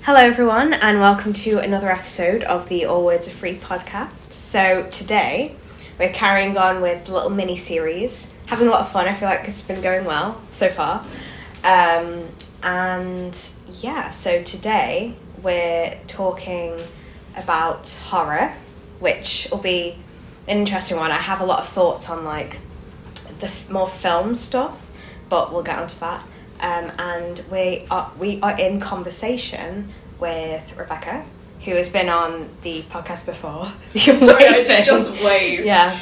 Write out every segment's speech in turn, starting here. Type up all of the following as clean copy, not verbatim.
Hello everyone and welcome to another episode of the All Words Are Free podcast. So today we're carrying on with a little mini series, having a lot of fun. I feel like it's been going well so far. So today we're talking about horror, which will be an interesting one. I have a lot of thoughts on like the more film stuff, but we'll get onto that. And we are in conversation with Rebecca, who has been on the podcast before. Sorry, I did just wave. Yeah.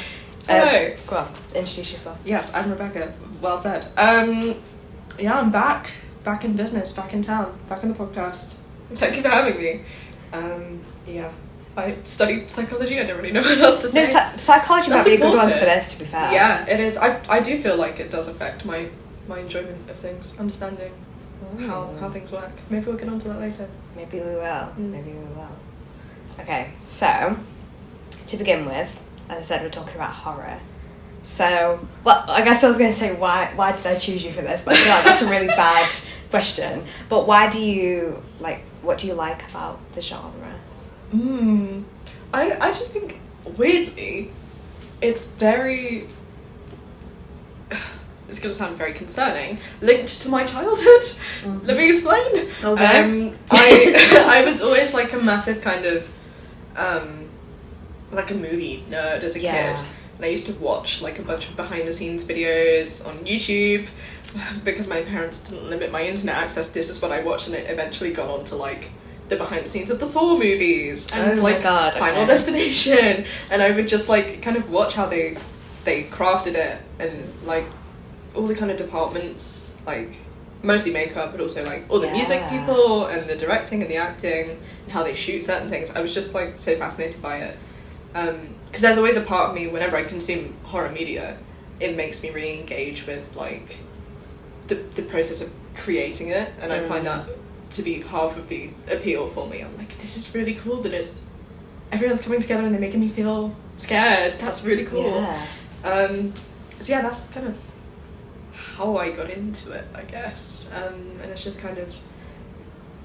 Hello. Go on, introduce yourself. Yes, I'm Rebecca. Well said. Yeah, I'm back in business, back in town, back on the podcast. Thank you for having me. Yeah, I studied psychology. I don't really know what else to say. No, psychology might be a good one for this, to be fair. Yeah, it is. I do feel like it does affect my enjoyment of things, understanding how things work. Maybe we'll get onto that later. Maybe we will. Maybe we will. Okay, so to begin with, as I said, we're talking about horror. So, well, I guess I was going to say why did I choose you for this? But I feel like that's a really bad question. But why do you what do you like about the genre? I just think weirdly, it's very. It's going to sound very concerning, linked to my childhood. Mm-hmm. Let me explain. Okay. I was always like a massive kind of, like a movie nerd as a kid. And I used to watch like a bunch of behind the scenes videos on YouTube because my parents didn't limit my internet access. This is what I watched, and it eventually got on to like the behind the scenes of the Saw movies and Final Destination. And I would just like kind of watch how they crafted it and like all the kind of departments, like mostly makeup, but also like all the music people and the directing and the acting and how they shoot certain things. I was just like so fascinated by it, because there's always a part of me whenever I consume horror media, it makes me really engage with like the process of creating it, and I find that to be half of the appeal for me. I'm like, this is really cool that everyone's coming together and they're making me feel scared. That's really cool. So yeah, that's kind of how I got into it, I guess, and it's just kind of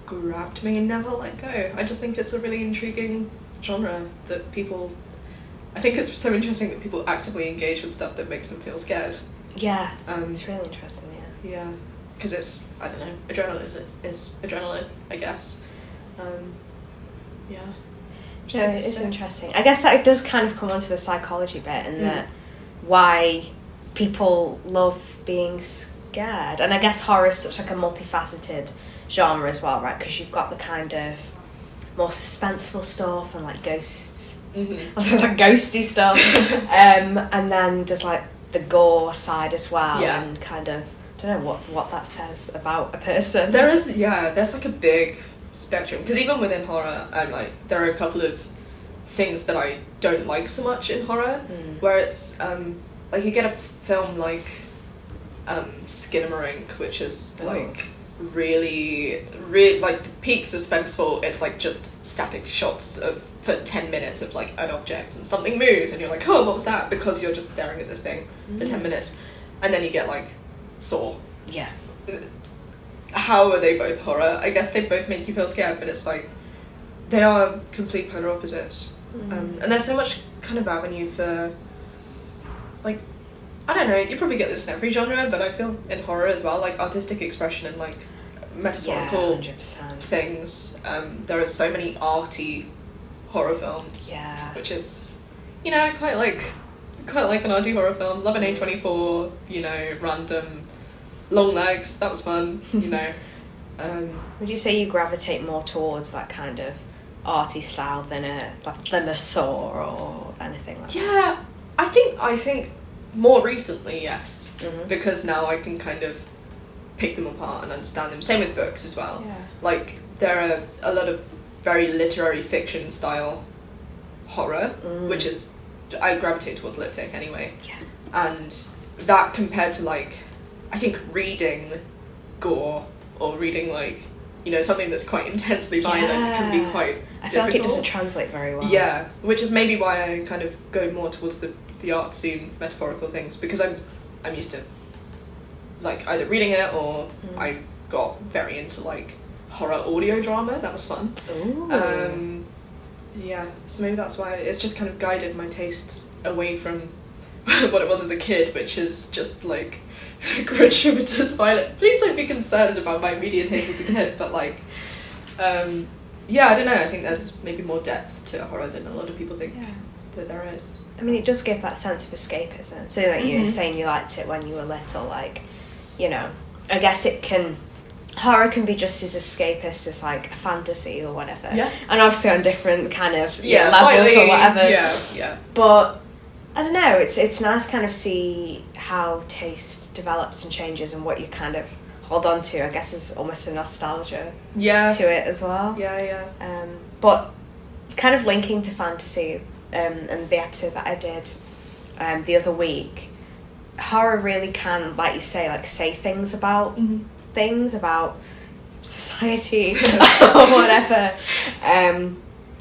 grabbed me and never let go. I just think it's a really intriguing genre that people, I think it's so interesting that people actively engage with stuff that makes them feel scared. Yeah, it's really interesting, Yeah, because it's, I don't know, adrenaline is adrenaline, I guess. Yeah. No, it is interesting. I guess that it does kind of come onto the psychology bit and that why people love being scared, and I guess horror is such like a multifaceted genre as well, right? Because you've got the kind of more suspenseful stuff and like ghosts, also like ghosty stuff, and then there's like the gore side as well, and kind of I don't know what that says about a person. There's like a big spectrum, because even within horror, like there are a couple of things that I don't like so much in horror, where it's like you get a film like Skinamarink, which is like really like the peak suspenseful. It's like just static shots for 10 minutes of like an object and something moves and you're like, oh, what was that? Because you're just staring at this thing for 10 minutes. And then you get like Saw. Yeah. How are they both horror? I guess they both make you feel scared, but it's like they are complete polar opposites. And there's so much kind of avenue for like, I don't know, you probably get this in every genre, but I feel in horror as well, like artistic expression and like metaphorical 100%. things. There are so many arty horror films, which is, you know, I quite like an arty horror film. Love an A24, you know, random Long Legs, that was fun, you know. Would you say you gravitate more towards that kind of arty style than a Saw or anything like that? Yeah, I think more recently, yes, because now I can kind of pick them apart and understand them. Same with books as well. Yeah. Like there are a lot of very literary fiction style horror, which is I gravitate towards lit fic anyway. Yeah. And that compared to like, I think reading gore or reading like, you know, something that's quite intensely violent can be quite I feel like it doesn't translate very well. Yeah, which is maybe why I kind of go more towards the art scene, metaphorical things, because I'm used to like either reading it or I got very into like horror audio drama. That was fun. Ooh. Yeah, so maybe that's why it's just kind of guided my tastes away from what it was as a kid, which is just like gratuitous violence. Please don't be concerned about my media taste as a kid, but like, yeah, I don't know. I think there's maybe more depth to horror than a lot of people think that there is. I mean, it does give that sense of escapism. So, like you were saying, you liked it when you were little. Like, you know, I guess horror can be just as escapist as like a fantasy or whatever. Yeah. And obviously on different kind of levels slightly, or whatever. Yeah. But I don't know. It's nice kind of see how taste develops and changes and what you kind of hold on to. I guess is almost a nostalgia to it as well. Yeah. But kind of linking to fantasy and the episode that I did the other week, horror really can, like you say, like say things about things about society or whatever. I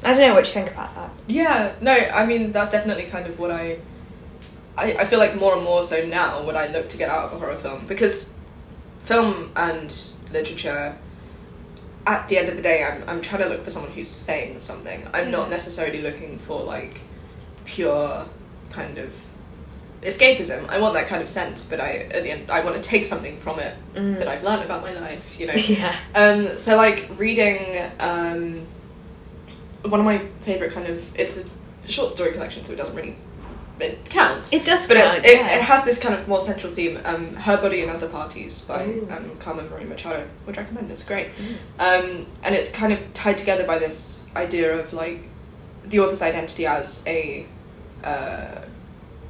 don't know what you think about that. Yeah, no, I mean that's definitely kind of what I feel like more and more so now what I look to get out of a horror film, because film and literature, at the end of the day, I'm trying to look for someone who's saying something. I'm not necessarily looking for like pure kind of escapism. I want that kind of sense, but at the end I want to take something from it that I've learned about my life, you know. So like reading one of my favourite kind of, it's a short story collection, so it counts. It does but count, it has this kind of more central theme, Her Body and Other Parties by Carmen Marie Machado. Would recommend, it's great. And it's kind of tied together by this idea of like the author's identity as a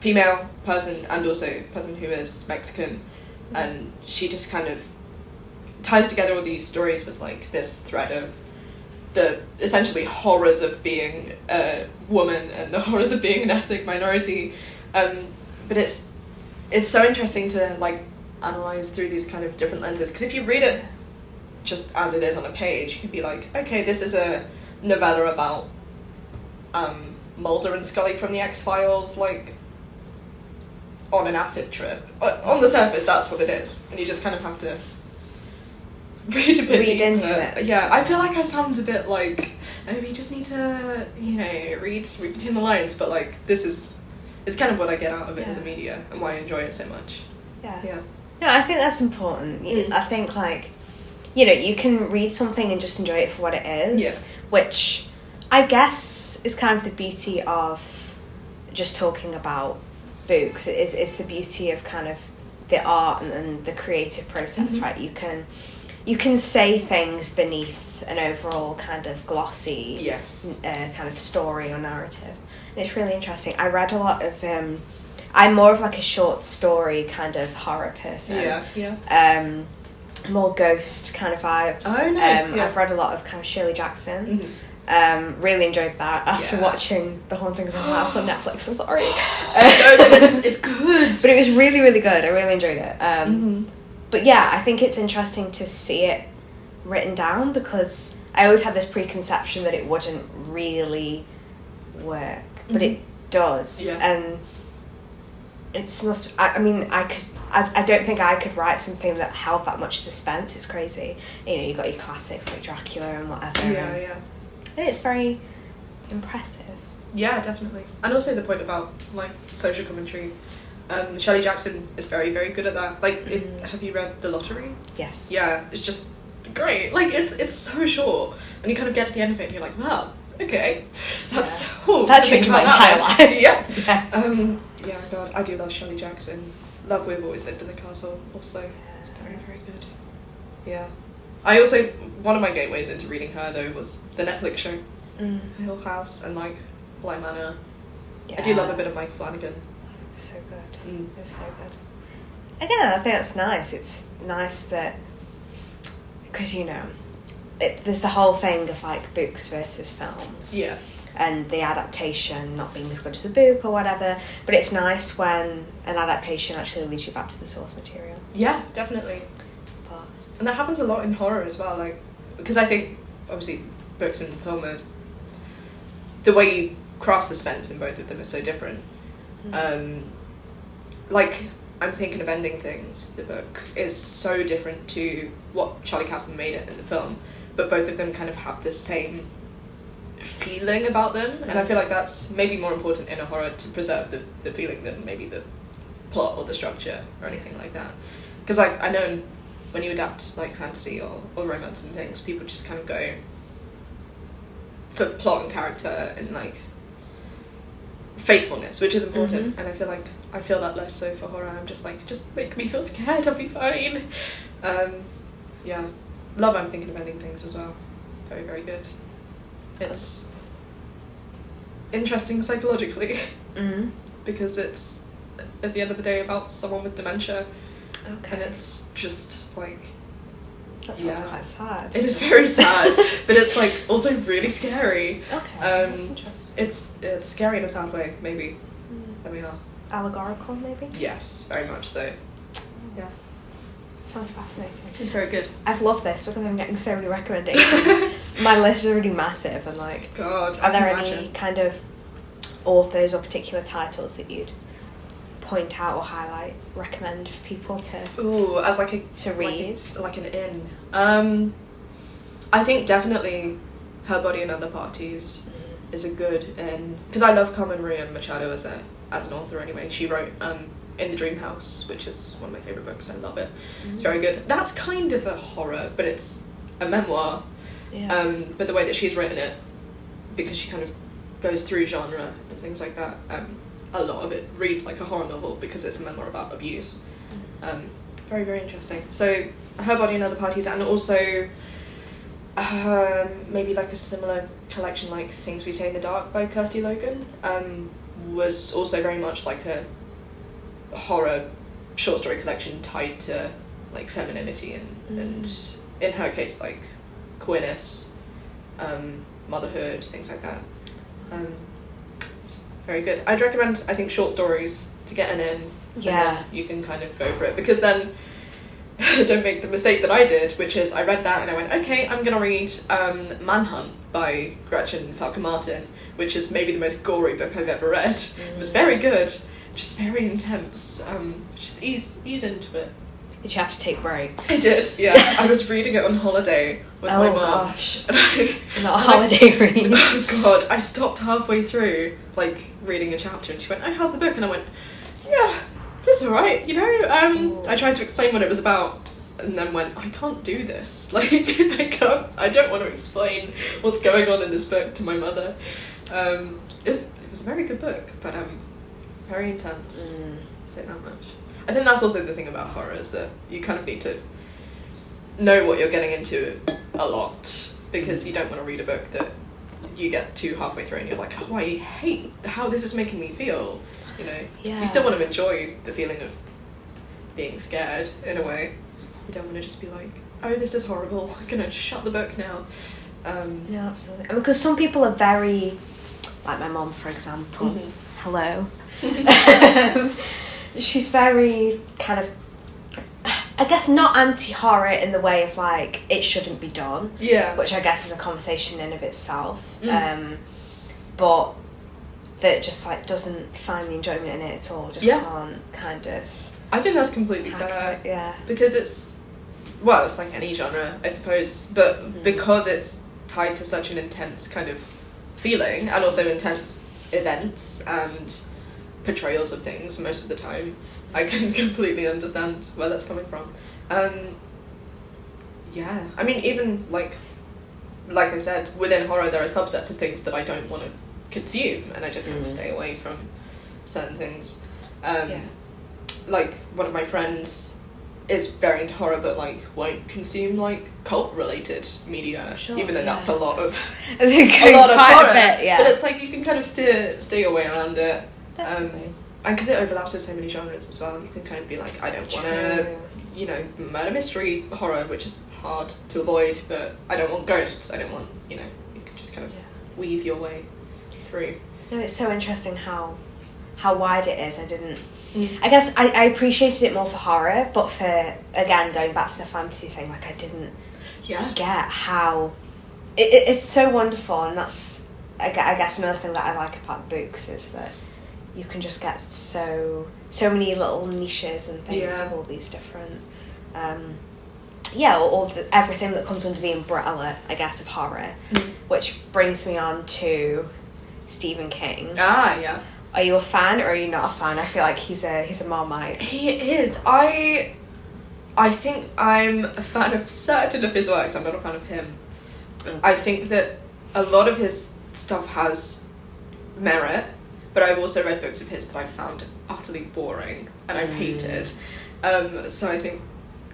female person and also a person who is Mexican, and she just kind of ties together all these stories with like this thread of the essentially horrors of being a woman and the horrors of being an ethnic minority, but it's so interesting to like analyze through these kind of different lenses, because if you read it just as it is on a page, you can be like, okay, this is a novella about Mulder and Scully from the X-Files, like on an acid trip. On the surface, that's what it is, and you just kind of have to read a bit deeper into it. Yeah, I feel like I sound a bit like, oh, we just need to, you know, read between the lines, but like it's kind of what I get out of it as a media and why I enjoy it so much. Yeah. No, I think that's important. I think like, you know, you can read something and just enjoy it for what it is, which I guess is kind of the beauty of just talking about books. It's the beauty of kind of the art and the creative process, right? You can say things beneath an overall kind of glossy kind of story or narrative. And it's really interesting. I read a lot of I'm more of like a short story kind of horror person. More ghost kind of vibes. Oh, nice. I've read a lot of kind of Shirley Jackson. Really enjoyed that after watching The Haunting of the House on Netflix. I'm sorry. It's good. But it was really, really good. I really enjoyed it. But yeah, I think it's interesting to see it written down, because I always had this preconception that it wouldn't really work, but it does. And it's I mean, I don't think I could write something that held that much suspense. It's crazy. You know, you got your classics like Dracula and whatever. And it's very impressive. Yeah, definitely. And also the point about like social commentary. Shirley Jackson is very, very good at that. Like, have you read The Lottery? Yes. Yeah, it's just great. Like, it's so short, and you kind of get to the end of it, and you're like, wow, okay, that's that changed my entire life. Yeah, God, I do love Shirley Jackson. Love We've Always Lived in the Castle. Also, very, very good. Yeah. I also, one of my gateways into reading her though was the Netflix show, Hill House and like Bly Manor. I do love a bit of Mike Flanagan. So good. It was so good. Again, I think that's nice. It's nice that, because you know, there's the whole thing of like books versus films. Yeah. And the adaptation not being as good as the book or whatever, but it's nice when an adaptation actually leads you back to the source material. Yeah, definitely. And that happens a lot in horror as well, like, because I think obviously books and film are, the way you craft suspense in both of them is so different. Like, I'm thinking of Ending Things, the book is so different to what Charlie Kaufman made it in the film, but both of them kind of have the same feeling about them, and I feel like that's maybe more important in a horror, to preserve the feeling than maybe the plot or the structure or anything like that. Because like I know when you adapt like fantasy or romance and things, people just kind of go for plot and character and like faithfulness, which is important. And I feel that less so for horror. I'm just like, just make me feel scared, I'll be fine. Yeah, love I'm Thinking of Ending Things as well. Very, very good. It's interesting psychologically because it's at the end of the day about someone with dementia. Okay. And it's just like, that sounds quite sad. It is very sad, but it's like also really scary. Okay, that's interesting. It's scary in a sad way, maybe. There we are. Allegorical, maybe? Yes, very much so. Yeah. Sounds fascinating. It's very good. I've loved this because I'm getting so many recommendations. My list is already massive, and like, God, are there any kind of authors or particular titles that you'd point out or highlight, recommend for people to as like a to read, like an in? I think definitely Her Body and Other Parties is a good in, because I love Carmen Maria Machado as an author anyway. She wrote In the Dream House, which is one of my favourite books. I love it. It's very good. That's kind of a horror, but it's a memoir. Yeah. But the way that she's written it, because she kind of goes through genre and things like that, a lot of it reads like a horror novel because it's a memoir about abuse. Very, very interesting. So Her Body and Other Parties, and also maybe like a similar collection like Things We Say in the Dark by Kirsty Logan, was also very much like a horror short story collection tied to like femininity and in her case like queerness, motherhood, things like that. It's very good. I'd recommend, I think, short stories to get an in. Yeah. And then you can kind of go for it, because then don't make the mistake that I did, which is I read that and I went, okay, I'm gonna read Manhunt by Gretchen Falcon Martin, which is maybe the most gory book I've ever read. It was very good, just very intense. Just ease into it. Did you have to take breaks? I did, yeah. I was reading it on holiday with my mum. Oh gosh. Not a holiday read. Oh god, I stopped halfway through, like, reading a chapter, and she went, oh, how's the book? And I went, yeah, it's alright, you know? I tried to explain what it was about, and then went, I can't do this. Like, I don't want to explain what's going on in this book to my mother. It was a very good book, but very intense. Say that much. I think that's also the thing about horror, is that you kind of need to know what you're getting into a lot, because you don't want to read a book that you get to halfway through and you're like, oh, I hate how this is making me feel, you know? Yeah. You still want to enjoy the feeling of being scared, in a way. You don't want to just be like, oh, this is horrible, I'm gonna shut the book now. Yeah, absolutely. I mean, because some people are very, like my mom, for example, hello. She's very kind of, I guess, not anti-horror in the way of like it shouldn't be done. Yeah. Which I guess is a conversation in of itself. But that just like doesn't find the enjoyment in it at all. Just can't kind of. I think that's completely fair. Yeah. Because it's like any genre, I suppose, but because it's tied to such an intense kind of feeling, and also intense events and portrayals of things most of the time, I can completely understand where that's coming from. Yeah, I mean, even like I said, within horror there are subsets of things that I don't want to consume, and I just kind of stay away from certain things. Like one of my friends is very into horror, but like won't consume like cult related media, even though that's a lot of horror. But it's like you can kind of steer your way around it. And because it overlaps with so many genres as well, you can kind of be like, I don't want to, you know, murder mystery horror, which is hard to avoid, but I don't want ghosts, I don't want, you know, you can just kind of weave your way through. No, it's so interesting how wide it is. I guess I appreciated it more for horror, but for, again, going back to the fantasy thing, like I didn't get how it's so wonderful. And that's I guess another thing that I like about books is that you can just get so many little niches and things with all these different everything that comes under the umbrella, I guess, of horror. Which brings me on to Stephen King. Yeah. Are you a fan or are you not a fan? I feel like he's a Marmite. He is. I think I'm a fan of certain of his works. I'm not a fan of him. I think that a lot of his stuff has merit, but I've also read books of his that I've found utterly boring and I've hated. So I think,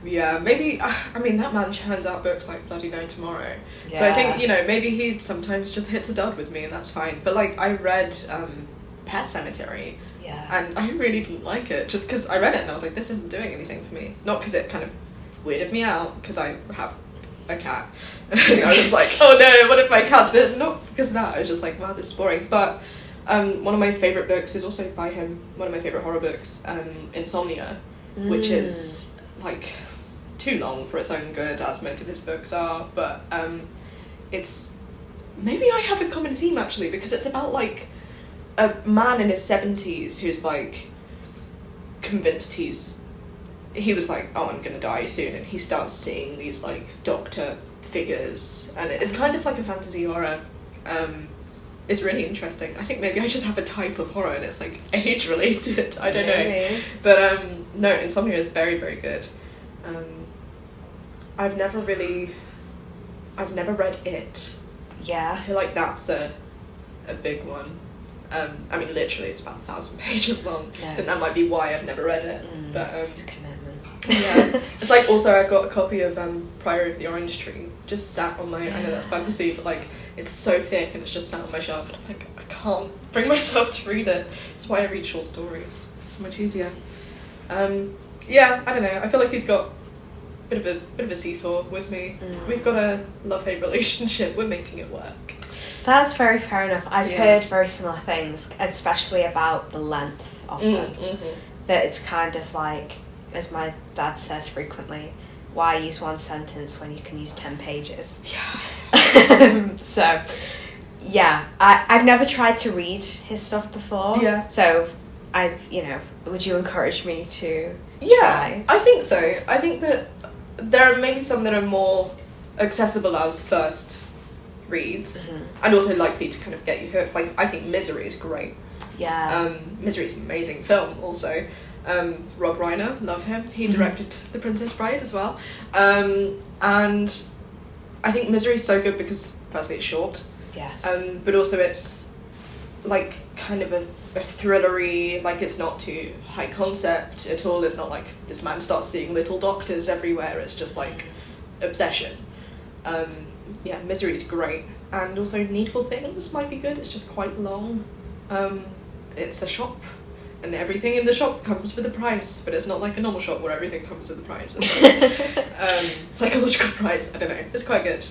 maybe, I mean, that man churns out books like bloody no tomorrow. Yeah. So I think, maybe he sometimes just hits a dud with me and that's fine. But, like, I read Pet Sematary. Yeah. And I really didn't like it, just because I read it and I was like, this isn't doing anything for me. Not because it kind of weirded me out, because I have a cat. And I was like, oh no, what if my cat's... But not because of that, I was just like, wow, this is boring. But one of my favourite books is also by him, one of my favourite horror books, Insomnia, which is, like, too long for its own good, as most of his books are, but it's... Maybe I have a common theme, actually, because it's about, like, a man in his 70s who's, like, convinced he was like, oh, I'm gonna die soon, and he starts seeing these, like, doctor figures, and it's kind of like a fantasy horror. It's really interesting. I think maybe I just have a type of horror and it's, like, age-related. I don't know. But, no, Insomnia is very, very good. I've never read it. Yeah. I feel like that's a big one. I mean, literally, it's about 1,000 pages long, and that might be why I've never read it. But it's a commitment. Yeah, it's like, also I got a copy of Priory of the Orange Tree, just sat on my. I know that's fantasy, but like it's so thick and it's just sat on my shelf, and I'm like, I can't bring myself to read it. That's why I read short stories. It's so much easier. Yeah, I don't know. I feel like he's got a bit of a seesaw with me. We've got a love-hate relationship. We're making it work. That's very fair enough. I've heard very similar things, especially about the length of them. That it's kind of like, as my dad says frequently, why use one sentence when you can use 10 pages? Yeah. So, yeah, I've never tried to read his stuff before. Yeah. So, would you encourage me to try? I think so. I think that there are maybe some that are more accessible as first reads, and also likely to kind of get you hooked. Like, I think Misery is great. Yeah. Misery is an amazing film also. Rob Reiner, love him. He directed The Princess Bride as well. And I think Misery is so good because firstly it's short. Yes. But also it's like kind of a thrillery, like it's not too high concept at all. It's not like this man starts seeing little doctors everywhere. It's just like obsession. Yeah, Misery is great. And also Needful Things might be good. It's just quite long. It's a shop, and everything in the shop comes with a price, but it's not like a normal shop where everything comes with a price. It's like, psychological price. I don't know. It's quite good.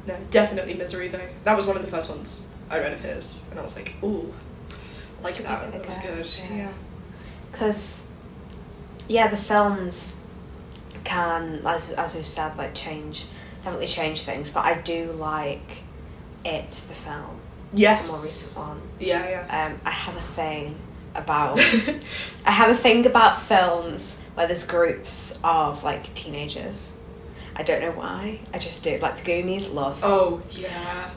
No, definitely Misery though. That was one of the first ones I read of his, and I was like, ooh, I like that. That was good. Yeah. Because, the films can, as we've said, like definitely change things, but I do like the film. Yes. The more recent one. Yeah. I have a thing about films where there's groups of like teenagers. I don't know why. I just do. Like the Goonies, love. Oh yeah.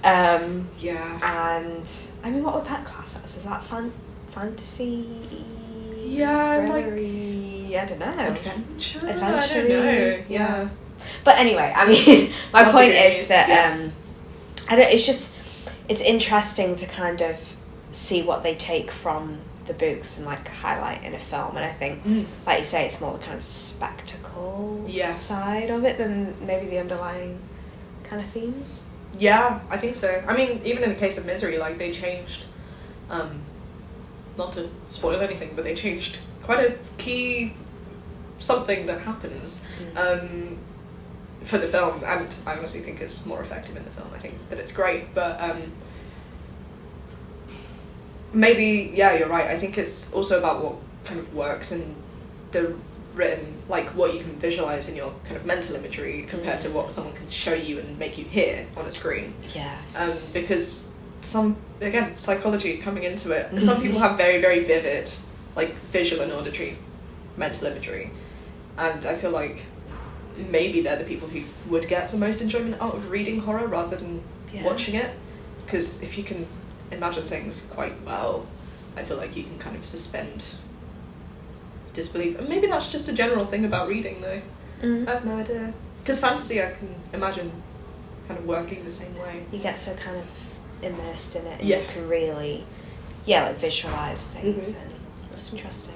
Yeah. And I mean, what would that class as? Is that fantasy? Yeah, thrillery? Like I don't know. Adventure. I don't know. Yeah. But anyway, I mean, my point is that it's interesting to kind of see what they take from the books and like highlight in a film, and I think like you say, it's more the kind of spectacle side of it than maybe the underlying kind of themes. Yeah, I think so. I mean, even in the case of Misery, like they changed, not to spoil anything, but they changed quite a key something that happens for the film, and I honestly think it's more effective in the film. I think that it's great, but maybe, you're right. I think it's also about what kind of works in the written, like what you can visualize in your kind of mental imagery compared to what someone can show you and make you hear on a screen. Yes. Because psychology coming into it. Some people have very, very vivid, like visual and auditory mental imagery, and I feel like maybe they're the people who would get the most enjoyment out of reading horror rather than watching it. Because if you can imagine things quite well, I feel like you can kind of suspend disbelief. And maybe that's just a general thing about reading, though. I have no idea. Because fantasy, I can imagine kind of working the same way. You get so kind of immersed in it, and you can really, like, visualise things, and that's interesting.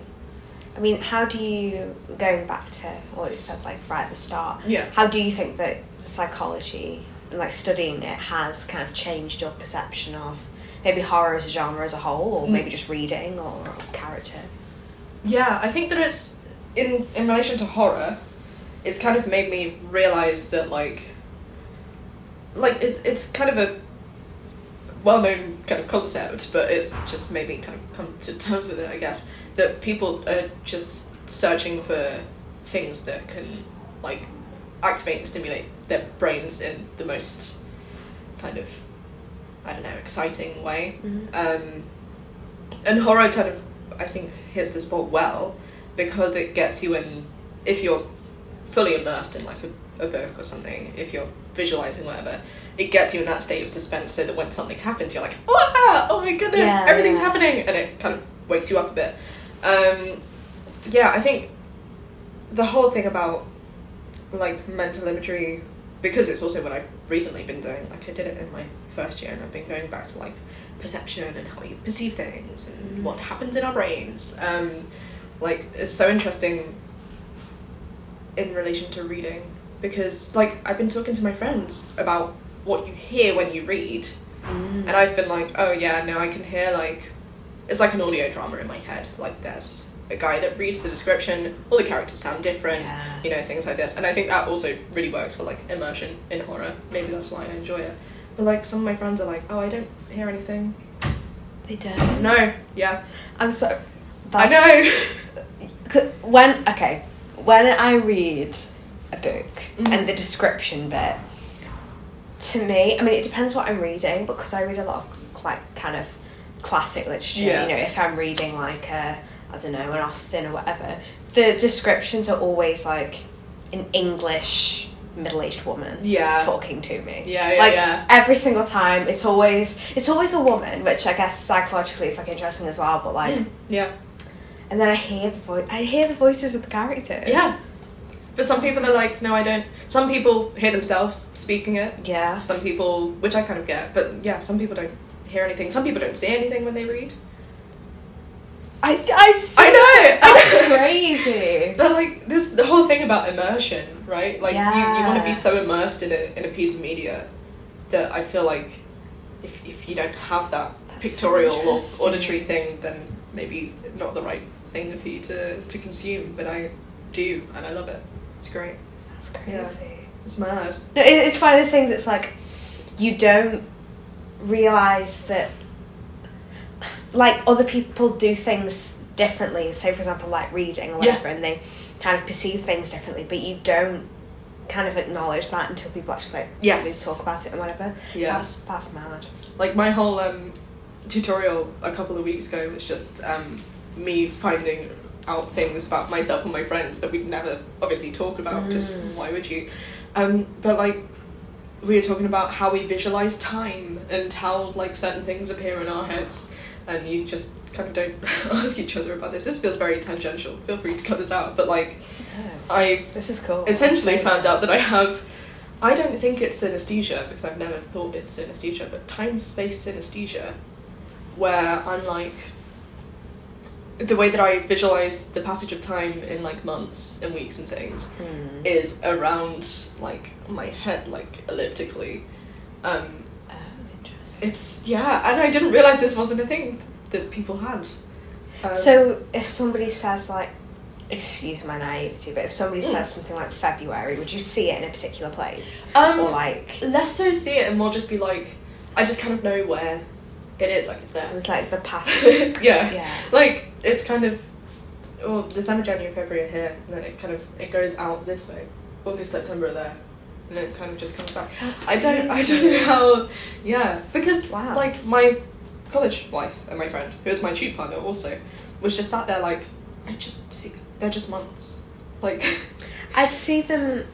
I mean, how do you, going back to what you said, like, right at the start, how do you think that psychology, and, like, studying it has kind of changed your perception of maybe horror as a genre as a whole, or maybe just reading or character? Yeah, I think that it's, in relation to horror, it's kind of made me realise that, like it's kind of a well-known kind of concept, but it's just made me kind of come to terms with it, I guess, that people are just searching for things that can, like, activate and stimulate their brains in the most kind of, I don't know, exciting way. And horror kind of, I think, hits the spot well, because it gets you in, if you're fully immersed in, like, a book or something, if you're visualising whatever, it gets you in that state of suspense, so that when something happens, you're like, oh my goodness, everything's happening, and it kind of wakes you up a bit. I think the whole thing about, like, mental imagery, because it's also what I've recently been doing, like, I did it in my first year, and I've been going back to, like, perception and how you perceive things and what happens in our brains. Like, it's so interesting in relation to reading, because, like, I've been talking to my friends about what you hear when you read, and I've been like, oh yeah, no, I can hear, like, it's like an audio drama in my head, like, there's a guy that reads the description, all the characters sound different, you know, things like this, and I think that also really works for, like, immersion in horror. Maybe that's why I enjoy it. But, like, some of my friends are like, oh, I don't hear anything. They don't? No, yeah. I'm sorry. I know. When I read a book and the description bit, to me, I mean, it depends what I'm reading, because I read a lot of, like, kind of classic literature. You know, if I'm reading, like, I don't know, an Austen or whatever, the descriptions are always, like, an English middle-aged woman talking to me. Every single time, it's always a woman, which I guess psychologically is, like, interesting as well, but, like, and then I hear the voices of the characters. Yeah. But some people are like, no, I don't. Some people hear themselves speaking it. Yeah. Some people, which I kind of get, but yeah, some people don't hear anything. Some people don't see anything when they read. I know! That's crazy. But, like, the whole thing about immersion, right? Like, you want to be so immersed in a piece of media that I feel like if you don't have that pictorial or auditory thing, then maybe not the right thing for you to consume. But I do, and I love it. It's great. That's crazy. Yeah. It's mad. No, it's one of those things, it's like, you don't realise that, like, other people do things differently, say, for example, like reading or whatever, and they kind of perceive things differently, but you don't kind of acknowledge that until people actually, like, really talk about it and whatever. Yeah. That's mad. Like, my whole tutorial a couple of weeks ago was just me finding out things about myself and my friends that we'd never obviously talk about, because why would you? But, like, we were talking about how we visualise time and how, like, certain things appear in our heads, and you just kind of don't ask each other about this. This feels very tangential. Feel free to cut this out. But, like, this is cool. Essentially found out that I don't think it's synesthesia, because I've never thought it's synesthesia, but time-space synesthesia, where I'm like, the way that I visualise the passage of time in, like, months and weeks and things is around, like, my head, like, elliptically. Interesting. And I didn't realise this wasn't a thing that people had. So if somebody says, like, excuse my naivety, but if somebody says something like February, would you see it in a particular place? Or, like... Less so see it and more just be like, I just kind of know where it is, like, it's there. It's like the path. Yeah. Like, it's kind of, December, January, February are here, and then it goes out this way. August, September are there, and then it kind of just comes back. I don't know how, because, like, my college wife and my friend, who is my tube partner also, was just sat there like, they're just months. Like, I'd see them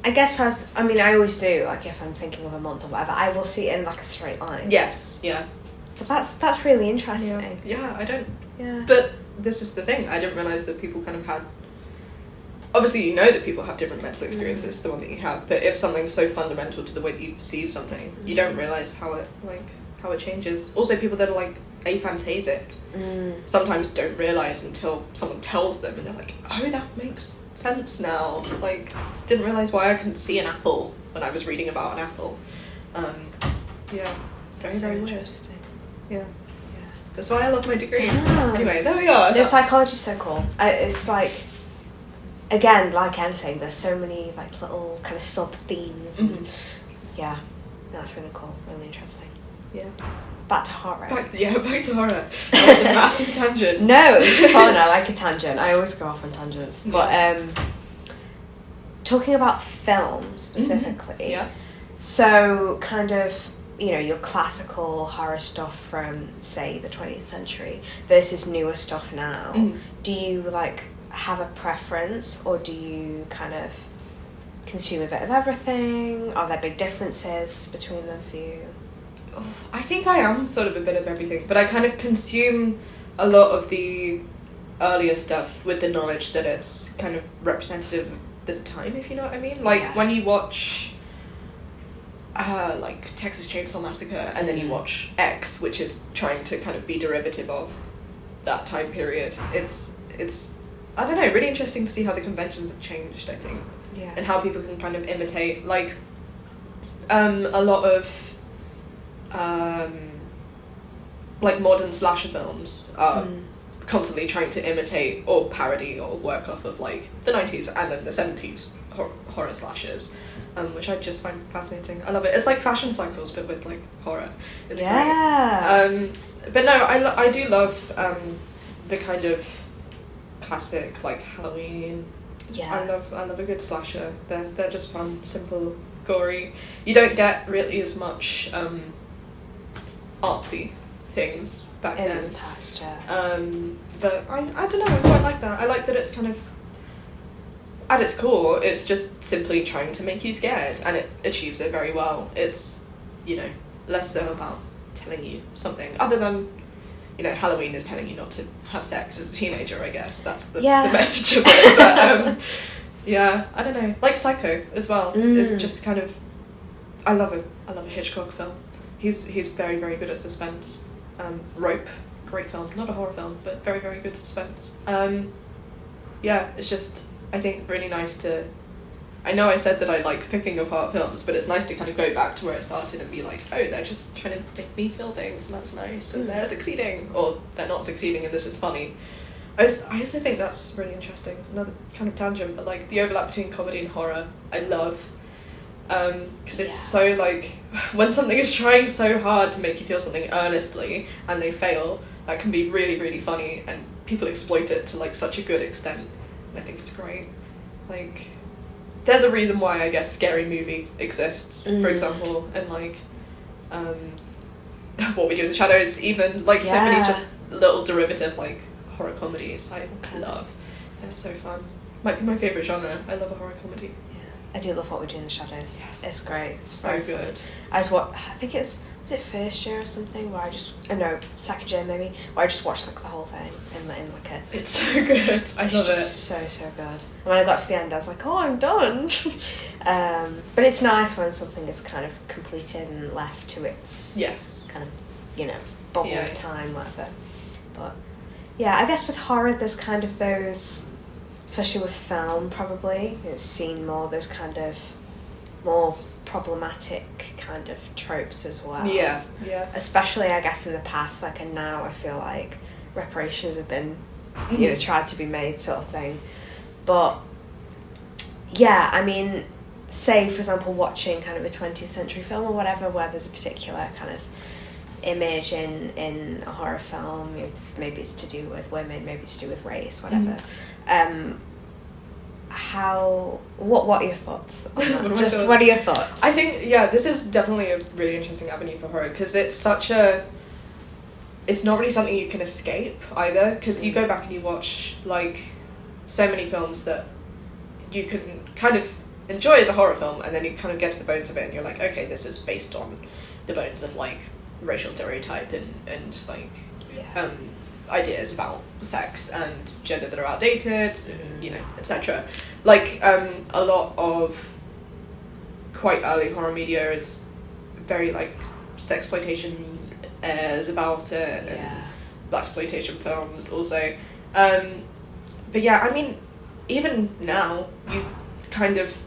I guess I always do, like, if I'm thinking of a month or whatever, I will see it in, like, a straight line. Yes, yeah. But that's really interesting. Yeah, I don't... Yeah. But this is the thing, I didn't realise that people kind of had... Obviously, you know that people have different mental experiences, the one that you have, but if something's so fundamental to the way that you perceive something, you don't realise how it changes. Also, people that are, like, aphantasic sometimes don't realise until someone tells them, and they're like, oh, that makes sense now. Like, didn't realise why I couldn't see an apple when I was reading about an apple. Yeah. Very, so very interesting. Weird. Yeah. That's why I love my degree. Yeah. Anyway, there we are. No, psychology's so cool. It's like, again, like anything, there's so many like little kind of sub themes. Yeah, that's really cool, really interesting. Yeah. Back to horror. Back to horror. That was a massive tangent. No, it's fun. I like a tangent. I always go off on tangents. But talking about film specifically. Yeah. So kind of, you know, your classical horror stuff from, say, the 20th century versus newer stuff now. Do you, like, have a preference, or do you kind of consume a bit of everything? Are there big differences between them for you? I think I am sort of a bit of everything, but I kind of consume a lot of the earlier stuff with the knowledge that it's kind of representative of the time, if you know what I mean. Like, when you watch... like Texas Chainsaw Massacre, and then you watch X, which is trying to kind of be derivative of that time period. It's I don't know, really interesting to see how the conventions have changed, I think. Yeah. And how people can kind of imitate, like, a lot of like modern slasher films are constantly trying to imitate or parody or work off of like the 90s and then the 70s horror slashers. Which I just find fascinating. I love it. It's like fashion cycles, but with like horror. It's great. But no, I do love the kind of classic like Halloween. Yeah. I love a good slasher. They're just fun, simple, gory. You don't get really as much artsy things back then. In the past, yeah. But I don't know. I quite like that. I like that it's kind of. At its core, it's just simply trying to make you scared, and it achieves it very well. It's, you know, less so about telling you something, other than, you know, Halloween is telling you not to have sex as a teenager, I guess. That's the message of it. But, yeah, I don't know. Like Psycho as well. It's just kind of... I love a Hitchcock film. He's very, very good at suspense. Rope, great film. Not a horror film, but very, very good suspense. Yeah, it's just... I think really nice to... I know I said that I like picking apart films, but it's nice to kind of go back to where it started and be like, oh, they're just trying to make me feel things, and that's nice, and they're succeeding, or they're not succeeding and this is funny. I also think that's really interesting. Another kind of tangent, but like the overlap between comedy and horror, I love. Because it's so like, when something is trying so hard to make you feel something earnestly and they fail, that can be really, really funny, and people exploit it to like such a good extent. I think it's great. Like, there's a reason why I guess Scary Movie exists, for example, and like, What We Do in the Shadows, even like so many just little derivative like horror comedies I love. They're so fun. Might be my favourite genre. I love a horror comedy. I do love What We Do in the Shadows. Yes. It's great. It's so good. I think was it first year or something where I just, second year maybe, where I just watched like the whole thing in like a... It's so good. I love it. It's just so good. And when I got to the end I was like, oh, I'm done. But it's nice when something is kind of completed and left to its kind of, bubble of time, whatever. But yeah, I guess with horror there's kind of those, especially with film probably, it's seen more those kind of more problematic kind of tropes as well. Yeah. Especially, I guess, in the past, like, and now I feel like reparations have been, tried to be made, sort of thing. But yeah, I mean, say for example, watching kind of a 20th century film or whatever, where there's a particular kind of image in a horror film. Maybe it's to do with women, maybe it's to do with race, whatever. What are your thoughts on that? What are your thoughts? I think, this is definitely a really interesting avenue for horror, because it's not really something you can escape either, because you go back and you watch like so many films that you can kind of enjoy as a horror film, and then you kind of get to the bones of it and you're like, okay, this is based on the bones of like racial stereotype and like ideas about sex and gender that are outdated, you know, etc. Like a lot of quite early horror media is very like sexploitation airs about it, and blaxploitation films also. But yeah, I mean, even now you kind of,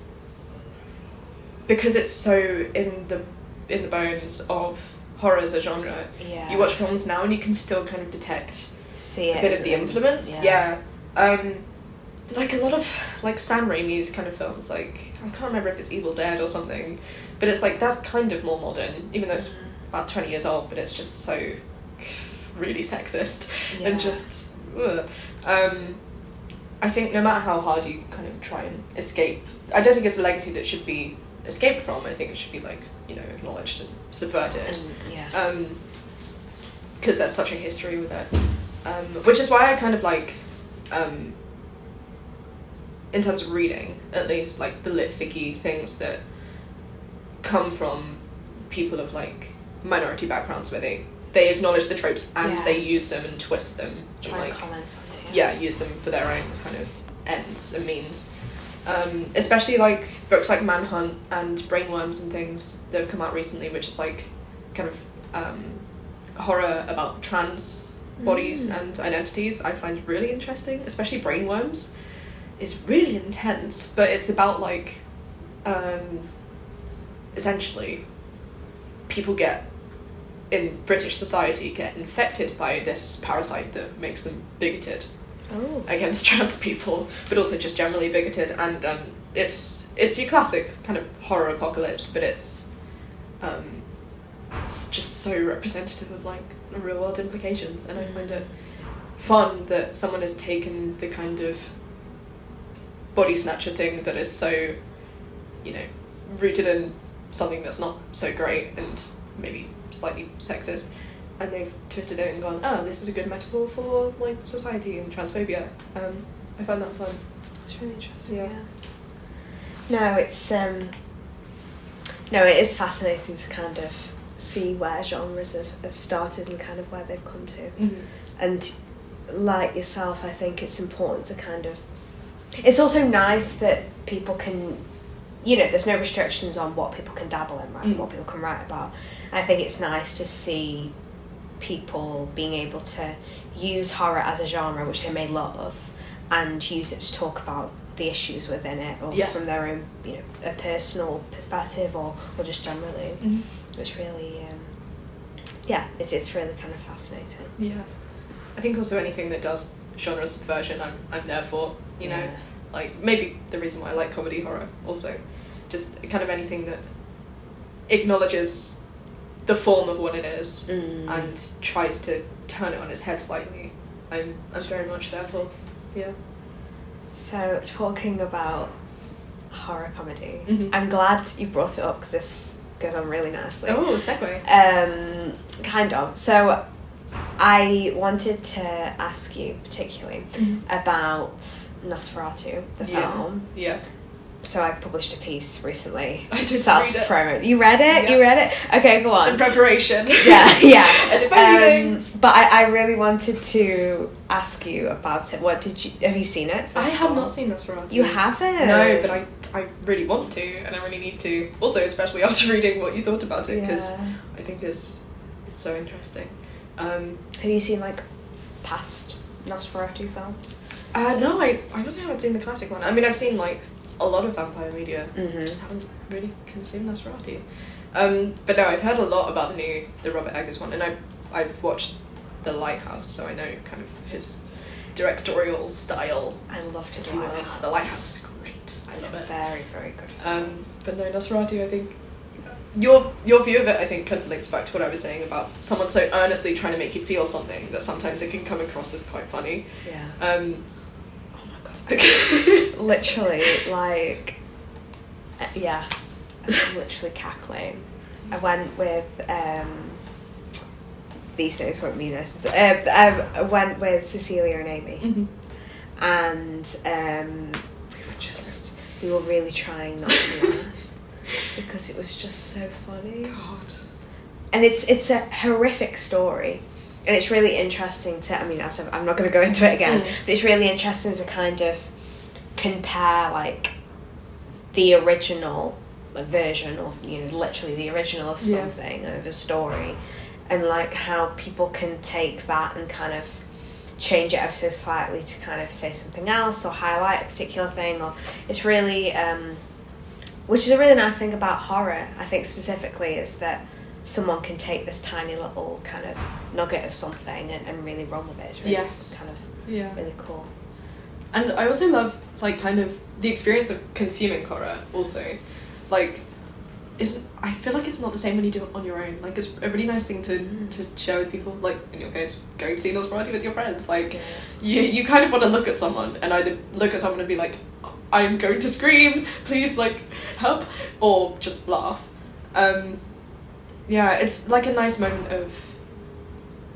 because it's so in the bones of horror as a genre, you watch films now and you can still kind of detect a bit of the influence. Like a lot of like Sam Raimi's kind of films, like I can't remember if it's Evil Dead or something, but it's like that's kind of more modern, even though it's about 20 years old, but it's just so really sexist and just I think no matter how hard you kind of try and escape, I don't think it's a legacy that should be escaped from. I think it should be like, you know, acknowledged and subverted, because there's such a history with it, which is why I kind of like in terms of reading, at least, like the lit ficky things that come from people of like minority backgrounds, where they acknowledge the tropes and they use them and twist them, try and like comment on it, use them for their own kind of ends and means. Especially like books like Manhunt and Brainworms and things that have come out recently, which is like kind of horror about trans bodies and identities, I find really interesting. Especially Brainworms is really intense, but it's about like essentially people in British society get infected by this parasite that makes them bigoted against trans people, but also just generally bigoted, and it's your classic kind of horror apocalypse, but it's just so representative of like real world implications, and I find it fun that someone has taken the kind of body snatcher thing that is so, you know, rooted in something that's not so great and maybe slightly sexist, and they've twisted it and gone, oh, this is a good metaphor for like society and transphobia. I find that fun. It's really interesting. No, it's no, it is fascinating to kind of see where genres have started and kind of where they've come to. And like yourself, I think it's important to kind of, it's also nice that people can, you know, there's no restrictions on what people can dabble in, right, and what people can write about. I think it's nice to see people being able to use horror as a genre, which they may love, and use it to talk about the issues within it, or from their own, you know, a personal perspective, or just generally. It's really, it's really kind of fascinating. Yeah. I think also anything that does genre subversion, I'm there for, you know. Like, maybe the reason why I like comedy horror also, just kind of anything that acknowledges the form of what it is and tries to turn it on its head slightly. I'm very much there for. Yeah. So, talking about horror comedy, I'm glad you brought it up because this goes on really nicely. Oh, segue. Kind of. So, I wanted to ask you particularly about Nosferatu, the film. Yeah. So I published a piece recently. I did read it. You read it? Yeah. You read it? Okay, go on. In preparation. Yeah. I did my reading. But I really wanted to ask you about it. Have you seen it? I have not seen Nosferatu. You haven't? No, but I really want to, and I really need to. Also, especially after reading what you thought about it, because I think it's so interesting. Have you seen like past Nosferatu films? No, I also haven't seen the classic one. I mean, I've seen like a lot of vampire media, just haven't really consumed Nosferatu. But no, I've heard a lot about the Robert Eggers one, and I've watched The Lighthouse, so I know kind of his directorial style. I loved The Lighthouse. The Lighthouse is great. I love it. Very, very good film. But no, Nosferatu, I think your view of it, I think, kind of links back to what I was saying about someone so earnestly trying to make you feel something that sometimes it can come across as quite funny. Yeah. Oh my god. Literally, like, I'm literally cackling. I went with these days won't mean it. I went with Cecilia and Amy, and we were just we were really trying not to laugh because it was just so funny. God. And it's a horrific story. And it's really interesting to, I mean, I'm not going to go into it again, but it's really interesting to kind of compare, like, the original version, or, you know, literally the original of something, of a story, and, like, how people can take that and kind of change it ever so slightly to kind of say something else or highlight a particular thing. Or it's really, which is a really nice thing about horror, I think, specifically, is that someone can take this tiny little kind of nugget of something and really run with it. It's really kind of really cool. And I also love, like, kind of the experience of consuming horror also. Like, I feel like it's not the same when you do it on your own. Like, it's a really nice thing to share with people. Like, in your case, going to see Nosferatu with your friends. Like, you kind of want to look at someone and either look at someone and be like, I'm going to scream, please, like, help, or just laugh. Yeah, it's like a nice moment of,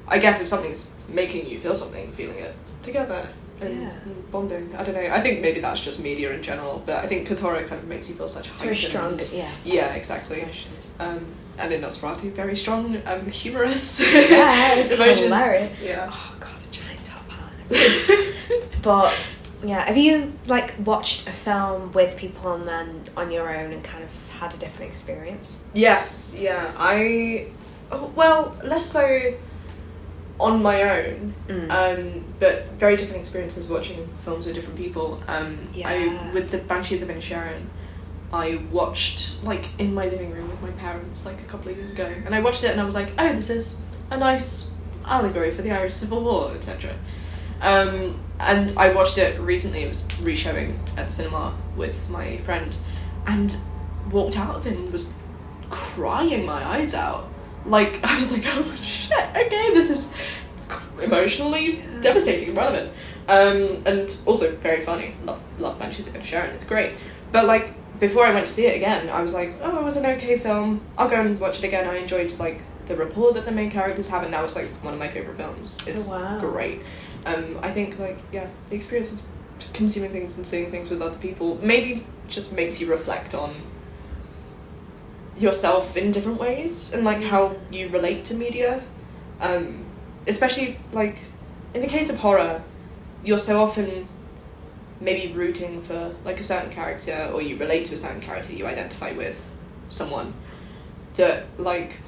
I guess, if something's making you feel something, feeling it together and bonding. I don't know. I think maybe that's just media in general, but I think because horror kind of makes you feel such heightened. Very strong, Yeah, exactly. Emotions. And in Nosferatu, very strong, humorous it's emotions. hilarious. Yeah. Oh god, the giant top hat. But yeah, have you, like, watched a film with people and then on your own and kind of had a different experience? Yes, yeah. Well, less so on my own, but very different experiences watching films with different people. With the Banshees of Inisherin, I watched, like, in my living room with my parents, like, a couple of years ago, and I watched it and I was like, oh, this is a nice allegory for the Irish Civil War, etc. And I watched it recently. It was re-showing at the cinema with my friend, and walked out of it and was crying my eyes out. Like, I was like, oh shit, okay, this is emotionally devastating and relevant. And also very funny. Love Banshees of Inisherin, it's great. But, like, before I went to see it again, I was like, oh, it was an okay film. I'll go and watch it again. I enjoyed, like, the rapport that the main characters have, and now it's, like, one of my favourite films. It's great. I think, like, the experience of consuming things and seeing things with other people maybe just makes you reflect on yourself in different ways and, like, how you relate to media. Especially, like, in the case of horror, you're so often maybe rooting for, like, a certain character, or you relate to a certain character you identify with someone, that, like,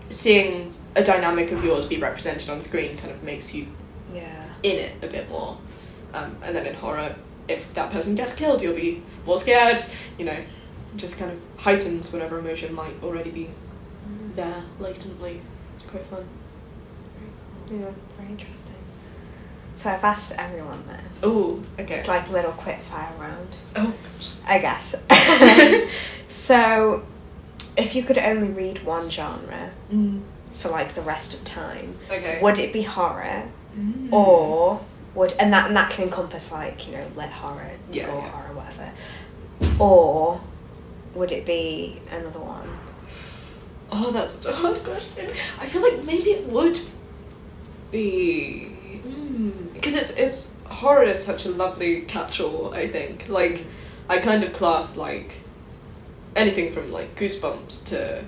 seeing a dynamic of yours be represented on screen kind of makes you in it a bit more. And then in horror, if that person gets killed, you'll be more scared, you know, just kind of heightens whatever emotion might already be there latently. It's quite fun. Yeah. Very interesting. So I've asked everyone this. Oh, okay. It's like a little quick fire round. Oh, I guess. So, if you could only read one genre for, like, the rest of time, would it be horror, or and that can encompass, like, you know, lit horror, gore horror, whatever, or would it be another one? Oh, that's such a hard question. I feel like maybe it would be, because it's horror is such a lovely catch-all. I think, like, I kind of class, like, anything from, like, Goosebumps to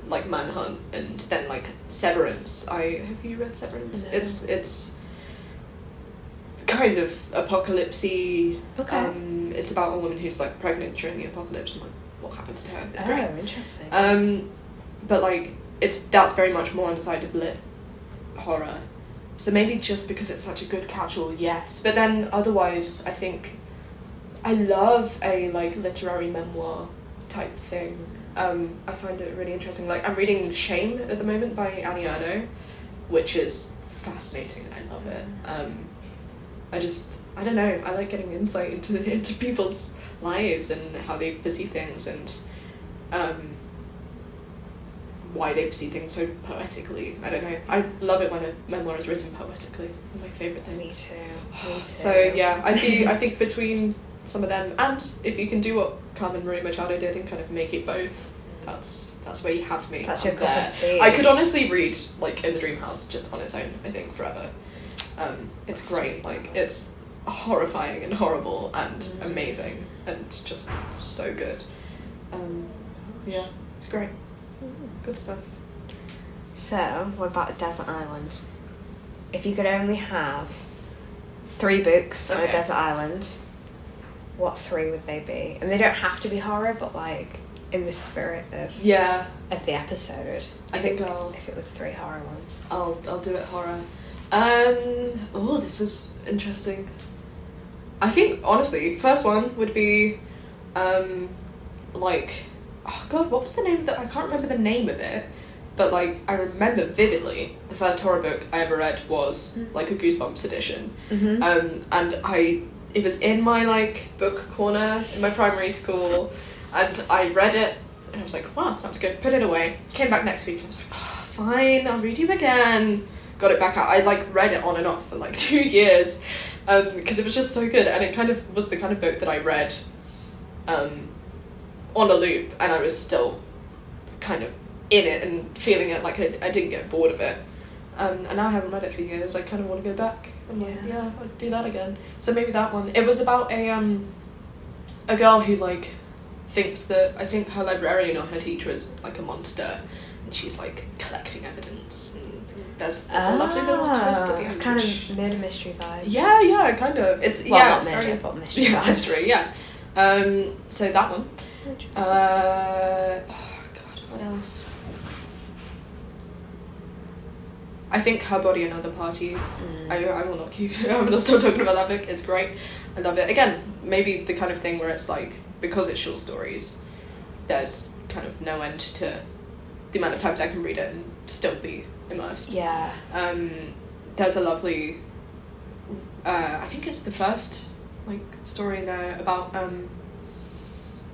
like Manhunt, and then, like, Severance. Have you read Severance? No. It's kind of apocalypsy. Okay. It's about a woman who's, like, pregnant during the apocalypse and, like, what happens to her. It's great. Oh, interesting. But, like, that's very much more on the side of lit horror. So maybe just because it's such a good catch-all, yes. But then otherwise, I think I love a, like, literary memoir type thing. I find it really interesting. Like, I'm reading Shame at the moment by Annie Ernaux, which is fascinating and I love it. I don't know, I like getting insight into people's lives and how they perceive things, and why they perceive things so poetically. I don't know. I love it when a memoir is written poetically. It's my favourite thing. Me too. So yeah, I think between some of them, and if you can do what Carmen Maria Machado did and kind of make it both, that's where you have me. That's your cup of tea. I could honestly read, like, In the Dream House just on its own, I think, forever. It's great. Like, it's horrifying and horrible and amazing. and just so good. Yeah, it's great. Good stuff. So, what about a desert island? If you could only have 3 books on a desert island, what 3 would they be? And they don't have to be horror, but like in the spirit of the episode. I think if it was 3 horror ones, I'll do it horror. This is interesting. I think honestly, first one would be like, oh god, what was the name of that? I can't remember the name of it, but like I remember vividly the first horror book I ever read was like a Goosebumps edition. And it was in my like book corner in my primary school, and I read it and I was like, wow, that was good, put it away. Came back next week and I was like, oh, fine, I'll read you again. Got it back out. I like read it on and off for like 2 years because it was just so good, and it kind of was the kind of book that I read on a loop, and I was still kind of in it and feeling it, like I didn't get bored of it. And now I haven't read it for years. I kind of want to go back. I'm like, yeah, I'll do that again. So maybe that one. It was about a girl who like thinks that, I think her librarian or her teacher is like a monster, and she's like collecting evidence, and there's a lovely little twist at the end. It's kind of murder mystery vibes. Yeah, kind of. It's not it's murder, very, but mystery vibes. Mystery, yeah. So that one. What else? I think Her Body and Other Parties. I will not keep. I'm gonna stop talking about that book. It's great. I love it. Again, maybe the kind of thing where it's like, because it's short stories, there's kind of no end to the amount of times I can read it and still be immersed. Yeah. There's a lovely. I think it's the first like story in there about.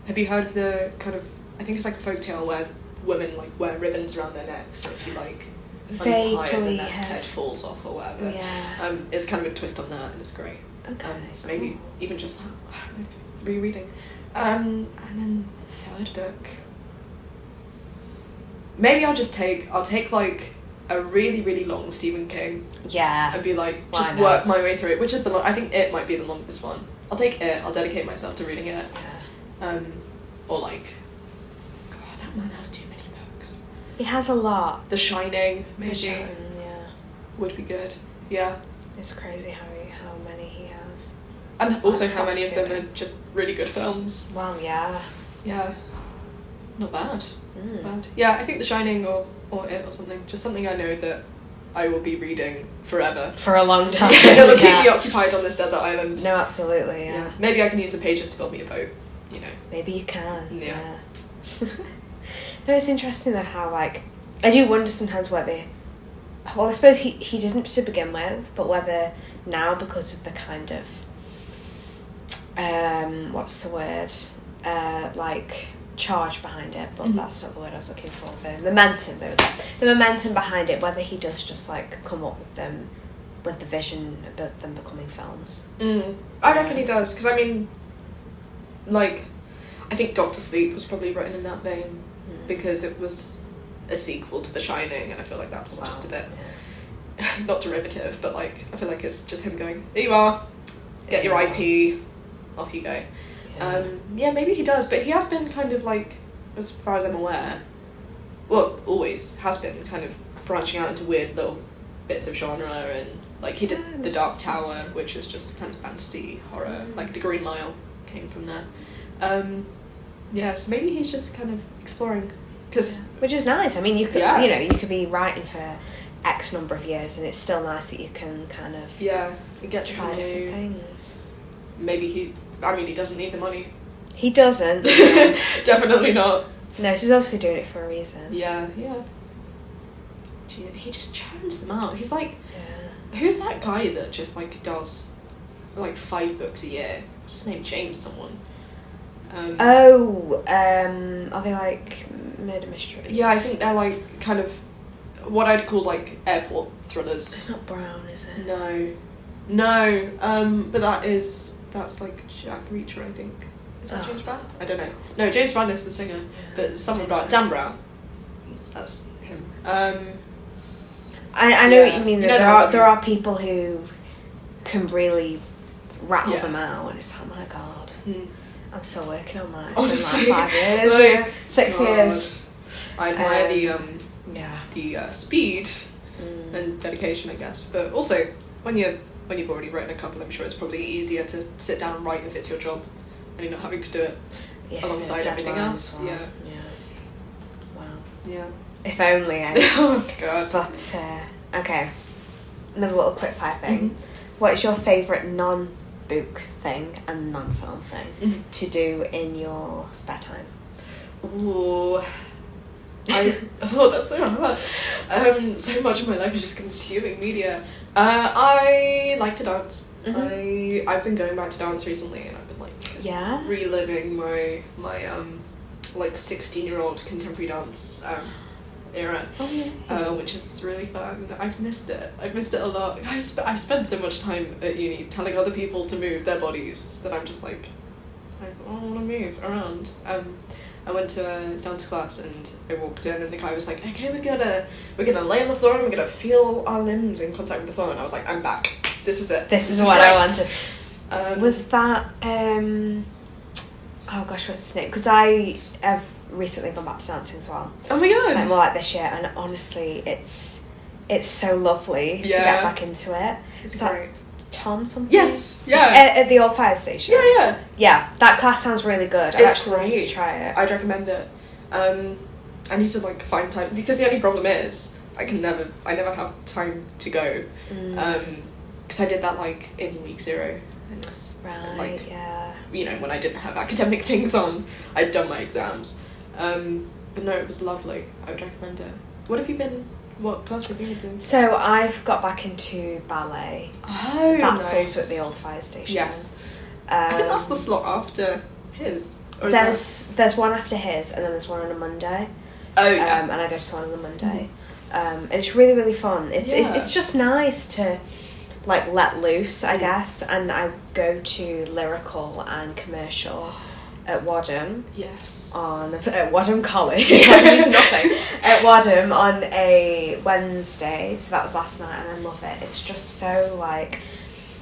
Have you heard of the kind of? I think it's like a folktale where women like wear ribbons around their necks, so if you like untie it, the head falls off or whatever. Yeah. It's kind of a twist on that, and it's great. Okay. So maybe even just rereading. And then third book. Maybe I'll take like a really, really long Stephen King. Yeah. And be like, just work my way through it, which is I think it might be the longest one. I'll take it, I'll dedicate myself to reading it. Yeah. Or like, God, that man has too many books. He has a lot. The Shining, maybe. Yeah. Would be good. Yeah. It's crazy how many he has. And also how many of them are just really good films. Well, yeah. Yeah. Not bad. Not bad. Yeah, I think The Shining or it or something. Just something I know that I will be reading forever. For a long time. It'll keep me occupied on this desert island. No, absolutely, yeah. Maybe I can use the pages to build me a boat, you know. Maybe you can. Yeah. No, it's interesting though how like, I do wonder sometimes whether, well I suppose he didn't to begin with, but whether now because of the kind of, what's the word, like charge behind it, but that's not the word I was looking for, the momentum, the momentum behind it, whether he does just like come up with them with the vision about them becoming films. I reckon he does, because I mean, like, I think Doctor Sleep was probably written in that vein, because it was a sequel to The Shining, and I feel like that's just a bit not derivative, but like I feel like it's just him going, there you are, get your IP, off you go. Maybe he does, but he has been kind of like, as far as I'm aware, well, always has been kind of branching out into weird little bits of genre, and like he did The Dark Tower, which is just kind of fantasy horror, like The Green Mile came from there. So maybe he's just kind of exploring, which is nice. I mean, you could you could be writing for X number of years, and it's still nice that you can kind of try different things. Maybe he doesn't need the money. He doesn't. Definitely not. No, so he's obviously doing it for a reason. Yeah. He just churns them out. He's like, who's that guy that just like does like 5 books a year? What's his name? James someone. Are they like murder mysteries? Yeah, I think they're like kind of what I'd call like airport thrillers. It's not Brown, is it? No. But that's like Jack Reacher, I think. Is that James Brown? I don't know. No, James Brown is the singer, but someone Brown. Dan Brown. That's him. I know what you mean. That there are people who can really rattle them out, and it's like, oh my god. I'm still working on mine. It's Honestly, been like 5 years, like, 6 years. I admire the speed and dedication, I guess. But also, when you've already written a couple, I'm sure it's probably easier to sit down and write if it's your job, and you're not having to do it alongside everything else. Well. Yeah. Wow. Yeah. If only, eh? Oh god. But okay, another little quick fire thing. What is your favourite non-book thing and non-film thing to do in your spare time? Ooh. That's so hard. So much of my life is just consuming media. I like to dance. I've been going back to dance recently, and I've been like reliving my like 16-year-old contemporary dance era, which is really fun. I've missed it. I've missed it a lot. I spent so much time at uni telling other people to move their bodies that I'm just like, I don't want to move around. I went to a dance class and I walked in and the guy was like, okay, we're gonna lay on the floor and we're gonna feel our limbs in contact with the floor, and I was like, I'm back. This is it. This is what I wanted. Was that oh gosh, what's his name? Because I have recently gone back to dancing as well. Oh my god. Like more like this year, and honestly, it's so lovely to get back into it. It's great. Tom something? Yes, yeah. At the old fire station. Yeah. Yeah, that class sounds really good. I actually wanted to try it. I'd recommend it. I need to like find time, because the only problem is I never have time to go. Because I did that like in week 0. And it was like, you know, when I didn't have academic things on, I'd done my exams. But no, it was lovely. I would recommend it. What class have you been doing? So I've got back into ballet. Oh, that's nice. also at the old fire station. Yes. I think that's the slot after his. Or there's one after his, and then there's one on a Monday. Oh yeah. And I go to one on the Monday. And it's really, really fun. It's just nice to like let loose, I guess. And I go to lyrical and commercial at Wadham. Yes. At Wadham College. I mean nothing. At Wadham on a Wednesday. So that was last night, and I love it. It's just so like,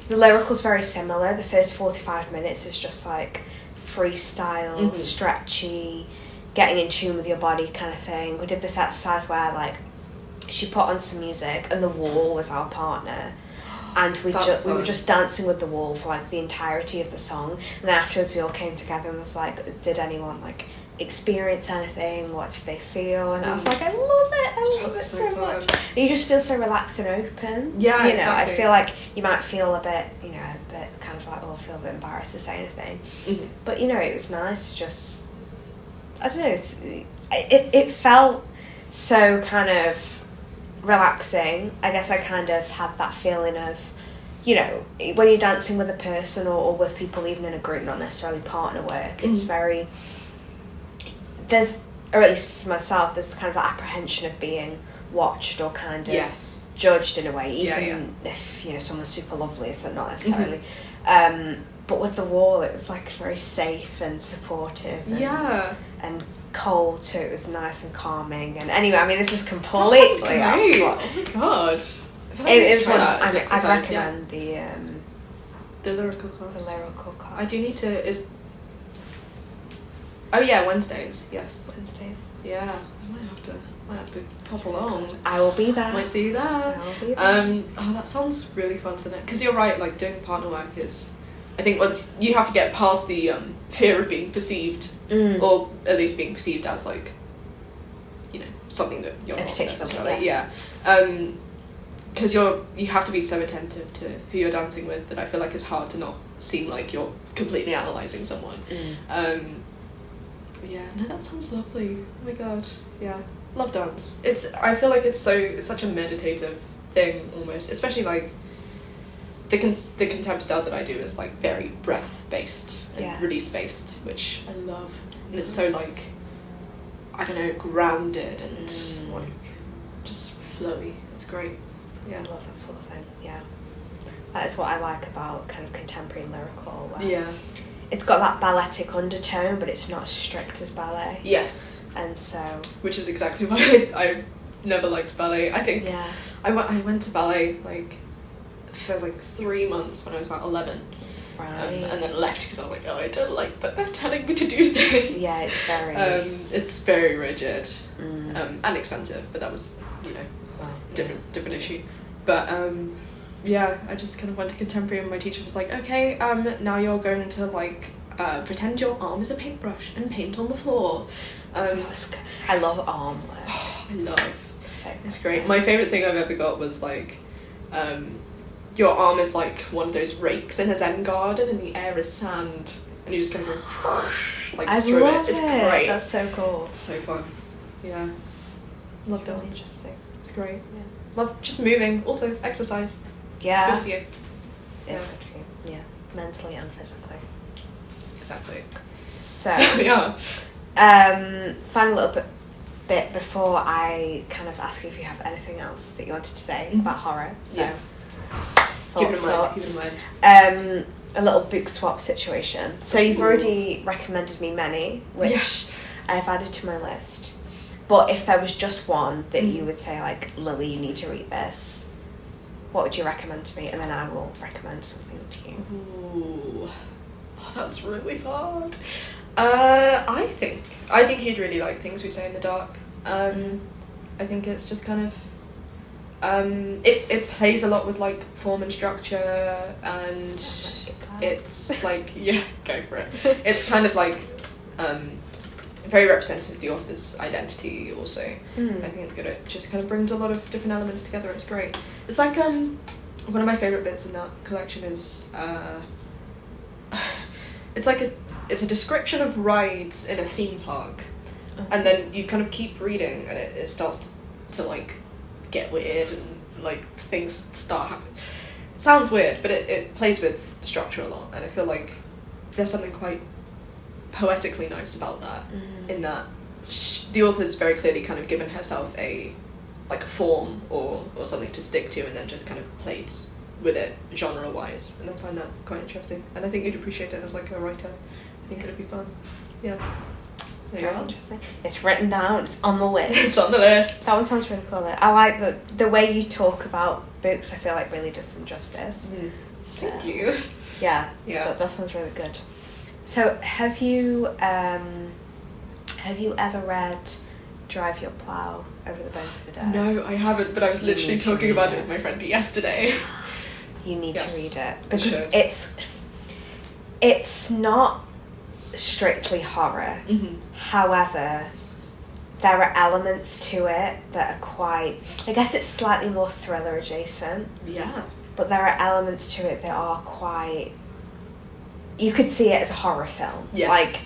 the lyrical's very similar. The first 45 minutes is just like freestyle, stretchy, getting in tune with your body kind of thing. We did this exercise where like she put on some music and the wall was our partner, and we were just dancing with the wall for like the entirety of the song, and afterwards we all came together and was like, did anyone like experience anything, what did they feel? And I was like, I love it so much. And you just feel so relaxed and open. Yeah, you know, exactly. I feel like you might feel a bit, you know, a bit kind of like, feel a bit embarrassed to say anything, but you know, it was nice to just, I don't know, it felt so kind of relaxing. I guess I kind of had that feeling of, you know, when you're dancing with a person or with people, even in a group, not necessarily partner work, it's very, or at least for myself, there's kind of that apprehension of being watched or kind of judged in a way, even if, you know, someone's super lovely, so not necessarily. But with the wall, it was like very safe and supportive and cold, so it was nice and calming. And anyway, I mean, this is completely off. Oh my god. It is one. I'd recommend the lyrical class. The lyrical class. I do need to. Oh yeah, Wednesdays. Yes. Wednesdays. Yeah, I might have to pop along. I will be there. Might see you there. I will be there. Oh, that sounds really fun, doesn't it? Because you're right. Like doing partner work is, I think once you have to get past the fear of being perceived, or at least being perceived as like, you know, something that you're not necessarily. Yeah. Because you have to be so attentive to who you're dancing with that I feel like it's hard to not seem like you're completely analysing someone. Yeah, no, that sounds lovely. Oh my god, yeah, love dance. I feel like it's such a meditative thing almost, especially like the contempt style that I do is like very breath based and release based, which I love, and it's so like, I don't know, grounded and like just flowy. It's great. Yeah, I love that sort of thing. Yeah, that is what I like about kind of contemporary lyrical. It's got that balletic undertone, but it's not as strict as ballet. Yes. And so, which is exactly why I never liked ballet. I think I went to ballet like for like 3 months when I was about 11. and then left because I was like, oh, I don't like that they're telling me to do things. Yeah, it's very rigid and expensive, but that was, you know, different issue. But yeah, I just kind of went to contemporary, and my teacher was like, okay, now you're going to like pretend your arm is a paintbrush and paint on the floor. I love arm work. It's great. My favourite thing I've ever got was like, your arm is like one of those rakes in a Zen garden, and the air is sand, and you just kind of go whoosh, like through it. It's great. That's so cool. It's so fun. Yeah. Love dance. Interesting. It's great. Yeah. Love just moving. Also exercise. Yeah. Good for you. It's good for you. Yeah. Mentally and physically. Exactly. So yeah. Final little bit before I kind of ask you if you have anything else that you wanted to say about horror. So keep it in mind. A little book swap situation. So you've already recommended me many, which I've added to my list. But if there was just one that you would say, like, Lily, you need to read this, what would you recommend to me? And then I will recommend something to you. Ooh. Oh, that's really hard. I think he'd really like Things We Say in the Dark. I think it's just kind of it plays a lot with like form and structure, and it's like go for it. It's kind of like very representative of the author's identity also. I think it's good. It just kind of brings a lot of different elements together. It's great. It's like one of my favourite bits in that collection is it's a description of rides in a theme park, and then you kind of keep reading, and it starts to like get weird, and like things start happening. Sounds weird, but it plays with structure a lot, and I feel like there's something quite poetically nice about that. In that the author's very clearly kind of given herself a form or something to stick to, and then just kind of played with it genre wise, and I find that quite interesting, and I think you'd appreciate it as like a writer. I think it'd be fun. Yeah. There you are. Interesting. It's written down. It's on the list. It's on the list. That one sounds really cool. I like the way you talk about books. I feel like really does them justice. So, thank you. Yeah. That sounds really good. So have you ever read Drive Your Plough Over the Bones of the Dead? No, I haven't. But I was literally talking about it with my friend yesterday. You need to read it because it's not strictly horror. However, there are elements to it that are quite, I guess it's slightly more thriller adjacent. Yeah. But there are elements to it that are quite, you could see it as a horror film. Yes. Like,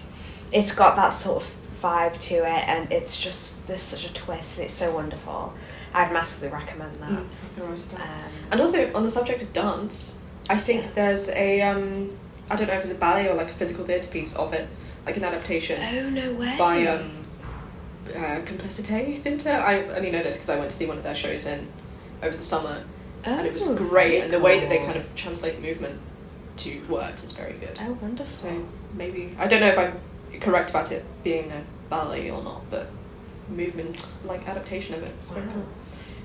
it's got that sort of vibe to it, and it's just, there's such a twist, and it's so wonderful. I'd massively recommend that. And also, on the subject of dance, I think there's a, I don't know if it's a ballet or like a physical theatre piece of it, like an adaptation. Oh, no way. By Complicité Theatre. I only know this because I went to see one of their shows over the summer, and it was great. And the way that they kind of translate movement to words is very good. Oh, wonderful. So maybe, I don't know if I'm correct about it being a ballet or not, but movement, like adaptation of it. It's very cool.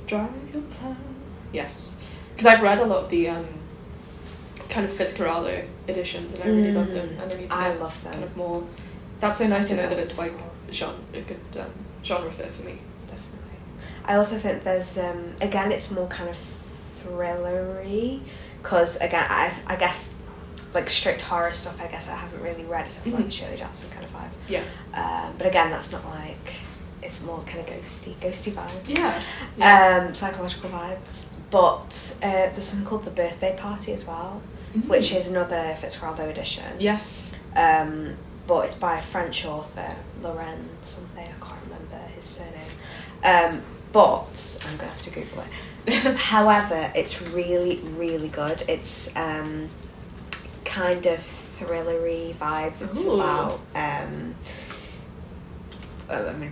Drive Your Plough. Yes. Because I've read a lot of the kind of Fitzcarraldo editions, and I really love them. And I love them. Kind of more. That's so nice to know that it's like a good genre fit for me. Definitely. I also think there's again, it's more kind of thrillery, because again, I guess like strict horror stuff, I guess I haven't really read, except for like the Shirley Jackson kind of vibe. Yeah. But again, that's not like, it's more kind of ghosty vibes. Yeah. Psychological vibes. But there's something called The Birthday Party as well, which is another Fitzcarraldo edition. Yes. But it's by a French author, Laurent something, I can't remember his surname. But I'm gonna have to Google it. However, it's really, really good. It's kind of thrillery vibes. It's about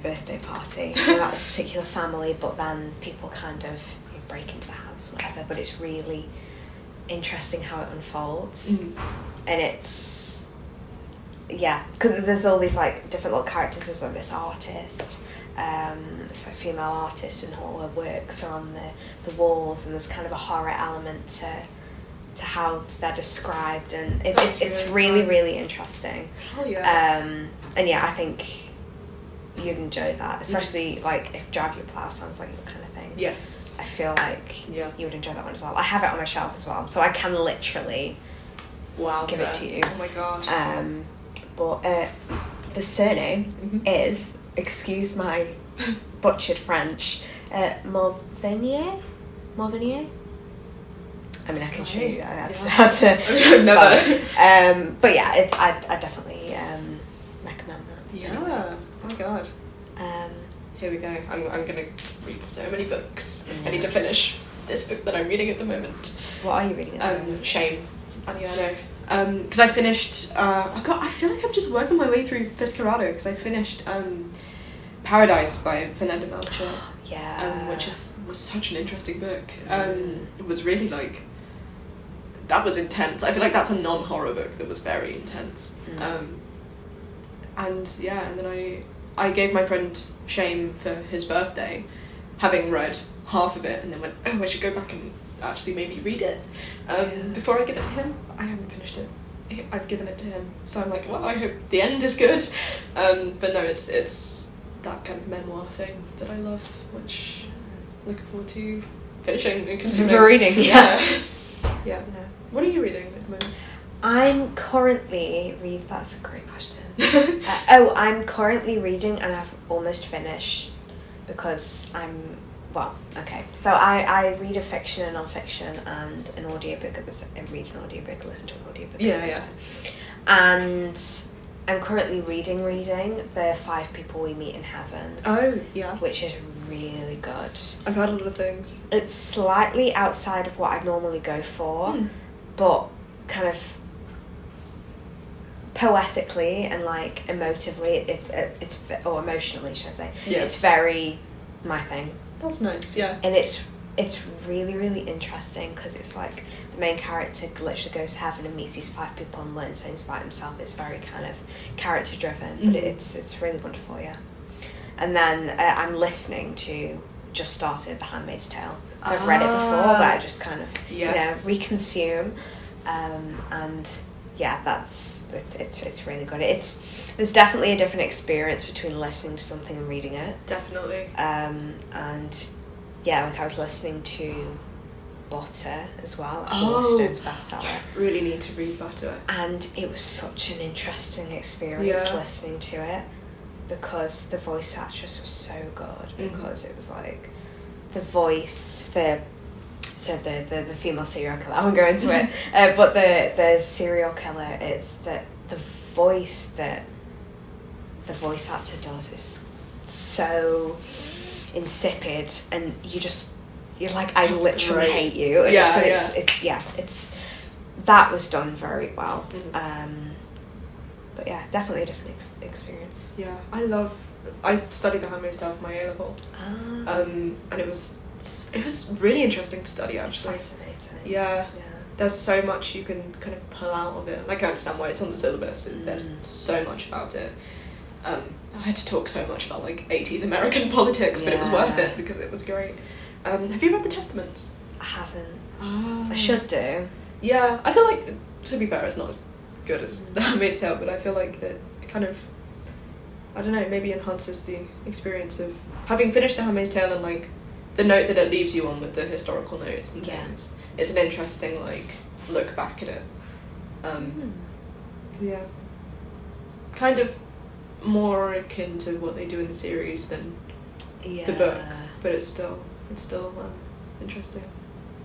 birthday party about this particular family, but then people kind of break into the house, whatever. But it's really interesting how it unfolds, and it's because there's all these like different little characters. There's like this artist, it's a female artist, and all her works are on the walls, and there's kind of a horror element to how they're described, and it's really, really interesting. Oh yeah. And yeah, I think you'd enjoy that, especially like if Drive Your Plough sounds like your kind of thing. Yes. I feel like you would enjoy that one as well. I have it on my shelf as well, so I can literally give it to you. Oh my god. But the surname is, excuse my butchered French, Morvinier? I mean, I can show you how to spell it. But yeah, I definitely recommend that. Yeah. Oh my god. Here we go. I'm gonna read so many books. I need to finish this book that I'm reading at the moment. What are you reading at the moment? Shame. Because I finished. I feel like I'm just working my way through Fiscarado because I finished Paradise by Fernanda Melchor. Yeah. Which was such an interesting book. It was really like. That was intense. I feel like that's a non-horror book that was very intense. And then I gave my friend Shame for his birthday, having read half of it, and then went, oh, I should go back and actually maybe read it before I give it to him. I haven't finished it. I've given it to him, so I'm like, well, I hope the end is good. But no, it's that kind of memoir thing that I love, which I'm looking forward to finishing and consuming. For reading, yeah. Yeah. No. What are you reading at the moment? I'm currently that's a great question. I'm currently reading, and I've almost finished because so I read a fiction, a non-fiction, and an audiobook read an audiobook, listen to an audiobook at the same time. And I'm currently reading The 5 People We Meet in Heaven. Oh, yeah. Which is really good. I've heard a lot of things. It's slightly outside of what I normally go for, but kind of poetically and like emotively, or emotionally, should I say? Yeah. It's very my thing. That's nice. Yeah. And it's really, really interesting because it's like the main character literally goes to heaven and meets these 5 people and learns things about himself. It's very kind of character driven, but it's really wonderful. Yeah. And then I'm listening to. Just started The Handmaid's Tale. So I've read it before, but I just kind of reconsume, and yeah, it's really good. There's definitely a different experience between listening to something and reading it. Definitely. And yeah, like I was listening to Butter as well, Stone's bestseller. I really need to read Butter. And it was such an interesting experience listening to it. Because the voice actress was so good, because it was like the voice for the female serial killer. I won't go into it, but the serial killer, it's the voice that the voice actor does is so insipid, and you're like, I literally hate you. But it's that was done very well. But yeah, definitely a different experience. Yeah, I studied The Handmaid's Tale for my A-level. And it was really interesting to study, actually. It's fascinating. Yeah. There's so much you can kind of pull out of it. Like, I understand why it's on the syllabus. There's so much about it. I had to talk so much about, like, 80s American politics, but it was worth it because it was great. Have you read The Testaments? I haven't. I should do. Yeah, I feel like, to be fair, it's not as good as The Handmaid's Tale, but I feel like it kind of, I don't know, maybe enhances the experience of having finished The Handmaid's Tale, and like the note that it leaves you on with the historical notes and things. It's an interesting like look back at it. Yeah, kind of more akin to what they do in the series than the book, but it's still interesting.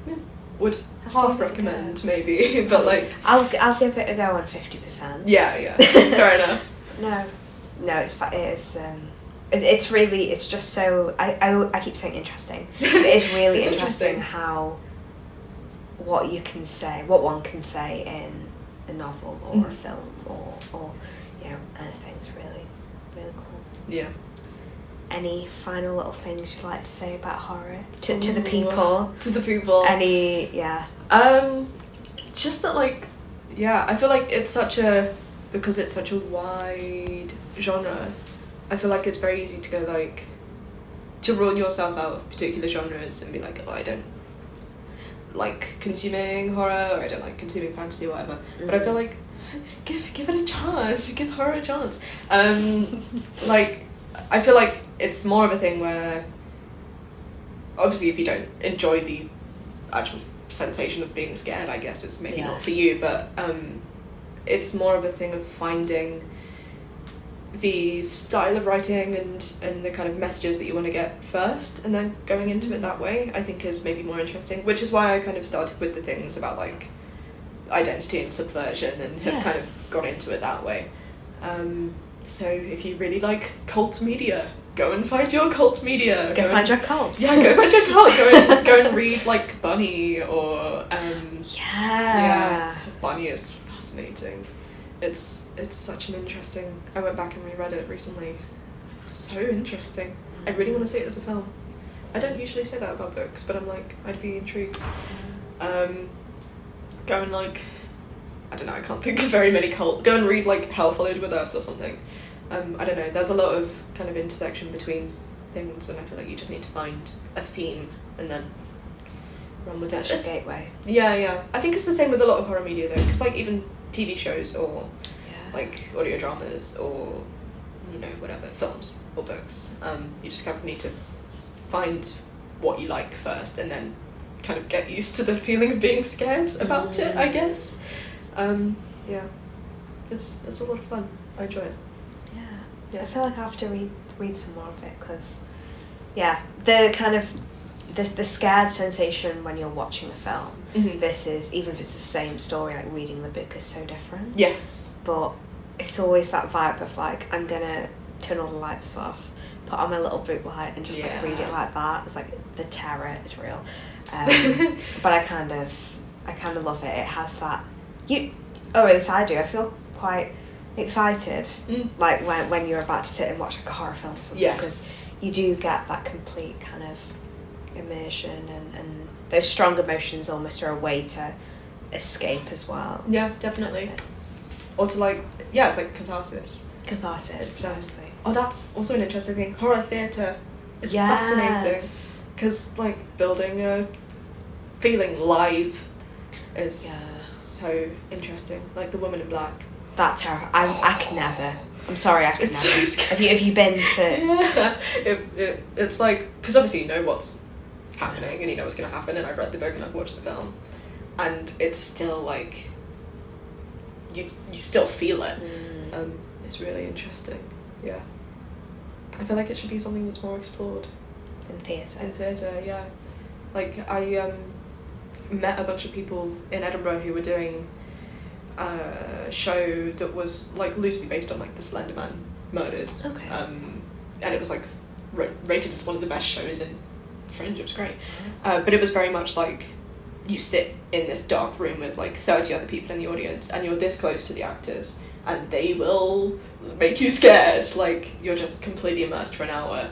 Yeah. Would half recommend maybe, but like I'll give it a go on 50%. Yeah, fair enough. No, it's really, it's just so I keep saying interesting. It is really interesting how what one can say in a novel or a film or anything. It's really, really cool. Yeah. Any final little things you'd like to say about horror to the people? To the people. Any, just that, like, I feel like because it's such a wide genre, I feel like it's very easy to go, like, to rule yourself out of particular genres and be like, oh, I don't like consuming horror, or I don't like consuming fantasy or whatever. But I feel like give it a chance. Give horror a chance. Like, I feel like it's more of a thing where, obviously, if you don't enjoy the actual sensation of being scared, I guess it's maybe not for you. But it's more of a thing of finding the style of writing and the kind of messages that you want to get first, and then going into it that way, I think is maybe more interesting, which is why I kind of started with the things about like identity and subversion and have kind of got into it that way. So if you really like cult media, go and find your cult media. Go find your cult. Yeah, go find your cult. Go and read like Bunny or Bunny is fascinating. It's such an interesting... I went back and reread it recently. It's so interesting. I really want to see it as a film. I don't usually say that about books, but I'm like, I'd be intrigued. Go and like... I don't know, I can't think of very many cult... Go and read like Hell Followed With Us or something. I don't know, there's a lot of kind of intersection between things, and I feel like you just need to find a theme and then run with it. That's your gateway. Yeah. I think it's the same with a lot of horror media though, because like even TV shows or like audio dramas or, you know, whatever, films or books, you just kind of need to find what you like first and then kind of get used to the feeling of being scared about it, I guess. It's a lot of fun. I enjoy it. Yeah. I feel like I have to read some more of it, because the kind of the scared sensation when you're watching a film versus, even if it's the same story, like reading the book is so different. Yes. But it's always that vibe of like, I'm gonna turn all the lights off, put on my little book light and just like read it like that. It's like the terror is real. But I kind of love it. It has that, at least I do, I feel quite excited like when you're about to sit and watch like a horror film or something, because you do get that complete kind of immersion, and those strong emotions almost are a way to escape as well. Yeah, definitely. Or to like, it's like catharsis. Precisely. That's also an interesting thing. Horror theatre is fascinating, because like building a feeling live is so interesting. Like The Woman in Black. That terror. I can never. I'm sorry, I can It's never. so scary. Have you been to? It's like, because obviously you know what's happening and you know what's going to happen, and I've read the book and I've watched the film, and it's still like you still feel it. It's really interesting. I feel like it should be something that's more explored In theatre. Like I met a bunch of people in Edinburgh who were doing a show that was like loosely based on like the Slender Man murders. Okay. And it was like rated as one of the best shows in Fringe. It was great. But it was very much like you sit in this dark room with like 30 other people in the audience, and you're this close to the actors, and they will make you scared. Like you're just completely immersed for an hour.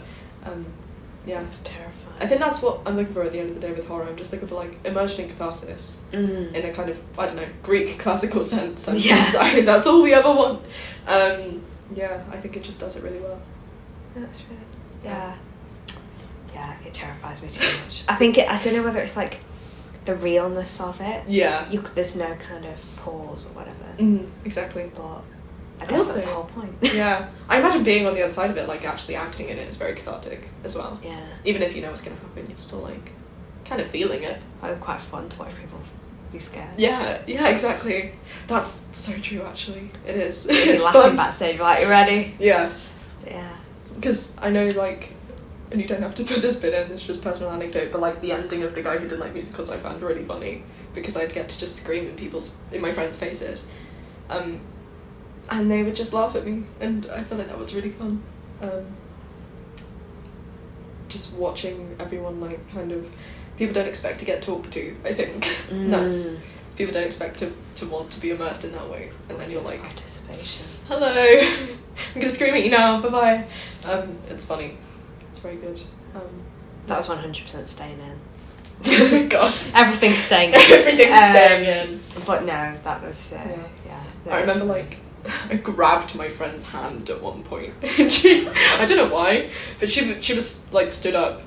It's terrifying. I think that's what I'm looking for at the end of the day with horror. I'm just looking for like immersion and catharsis in a kind of, I don't know, Greek classical sense. That's all we ever want. I think it just does it really well. That's really it terrifies me too much. I don't know whether it's like the realness of it. There's no kind of pause or whatever. Exactly. But I guess that's the whole point. I imagine being on the other side of it, like actually acting in it, is very cathartic as well. Even if you know what's going to happen, you're still like kind of feeling it. It's quite fun to watch people be scared. Yeah, exactly. That's so true, actually. It is. You're It's laughing fun. backstage, like, you ready? Yeah. Yeah. Because I know, like, and you don't have to put this bit in, it's just personal anecdote, but like the ending of The Guy Who Didn't Like Musicals I found really funny, because I'd get to just scream in my friends' faces. And they would just laugh at me, and I feel like that was really fun. Just watching everyone, like, kind of... People don't expect to get talked to, I think. That's... People don't expect to want to be immersed in that way. And then you're like... participation. Hello! I'm gonna scream at you now, bye-bye! It's funny. It's very good. That was 100% staying in. God. Everything's staying in. Everything's staying in. But no, that was... I remember, like... I grabbed my friend's hand at one point, and I don't know why, but she was like stood up,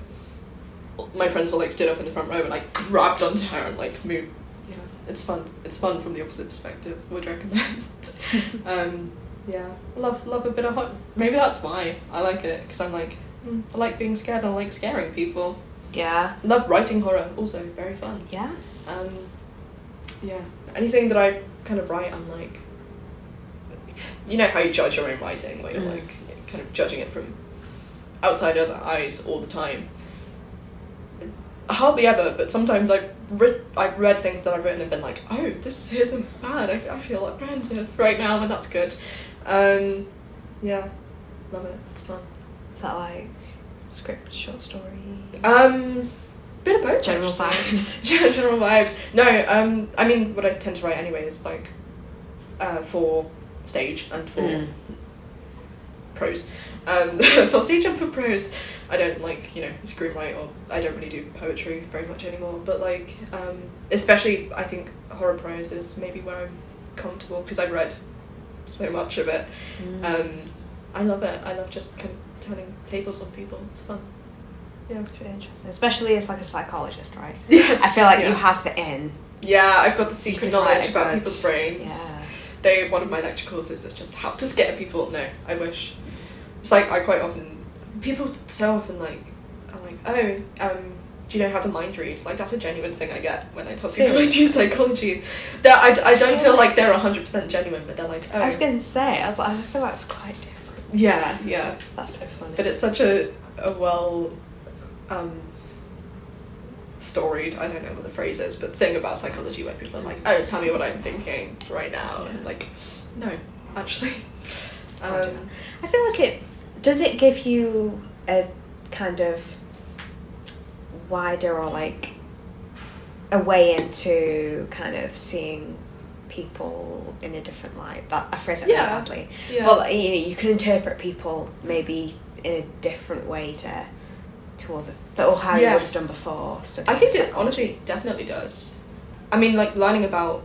my friends were like stood up in the front row and like grabbed onto her and like moved. Yeah, it's fun from the opposite perspective. Would recommend. Yeah, love a bit of horror. Maybe that's why I like it, because I'm like, I like being scared and I like scaring people. Yeah. Love writing horror, also very fun. Yeah. Yeah, anything that I kind of write, I'm like, you know how you judge your own writing, where you're like kind of judging it from outsiders' eyes all the time. Hardly ever, but sometimes I've read things that I've written and been like, oh, this isn't bad. I feel apprehensive right now, and that's good. Yeah, love it. It's fun. Is that like script, short story? Bit of both. General actually. vibes. General vibes. No, I mean, what I tend to write anyway is like, for stage and for prose. For stage and for prose, I don't like, screenwrite, or I don't really do poetry very much anymore, but like, especially I think horror prose is maybe where I'm comfortable, because I've read so much of it. I love it. I love just kind of turning tables on people. It's fun. Yeah. It's really interesting. Especially as like a psychologist, right? Yes. I feel like you have the in. Yeah, I've got the secret knowledge about people's brains. Yeah. One of my lecture courses is just how to scare people. No, I wish. It's like I quite often, people so often like, I'm like, oh, do you know how to mind read? Like, that's a genuine thing I get when I tell people I do psychology. That I don't feel like they're 100% genuine, but they're like, oh. I was going to say, I feel that's quite different. Yeah. That's so funny. But it's such a well storied, I don't know what the phrase is, but thing about psychology where people are like, oh, tell me what I'm thinking right now. Yeah. And like, no, actually. I feel like does it give you a kind of wider or like a way into kind of seeing people in a different light? That I phrase it really badly. Yeah. But you can interpret people maybe in a different way to other, or how you would have done before. I think it honestly definitely does. I mean, like learning about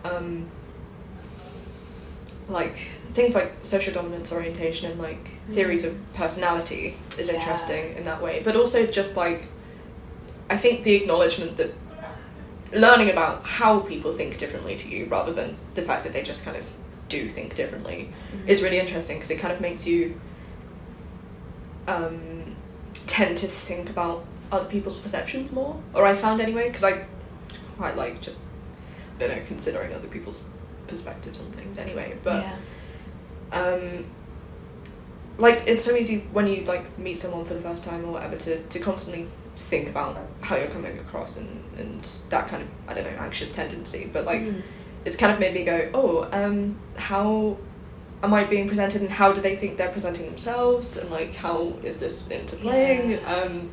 like things like social dominance orientation and like theories of personality is interesting in that way, but also just like, I think the acknowledgement that learning about how people think differently to you rather than the fact that they just kind of do think differently is really interesting, because it kind of makes you tend to think about other people's perceptions more, or I found anyway, because I quite like just, I don't know, considering other people's perspectives on things anyway, but like it's so easy when you like meet someone for the first time or whatever to constantly think about how you're coming across and that kind of, I don't know, anxious tendency, but like it's kind of made me go, oh, how am I being presented, and how do they think they're presenting themselves, and like how is this interplaying?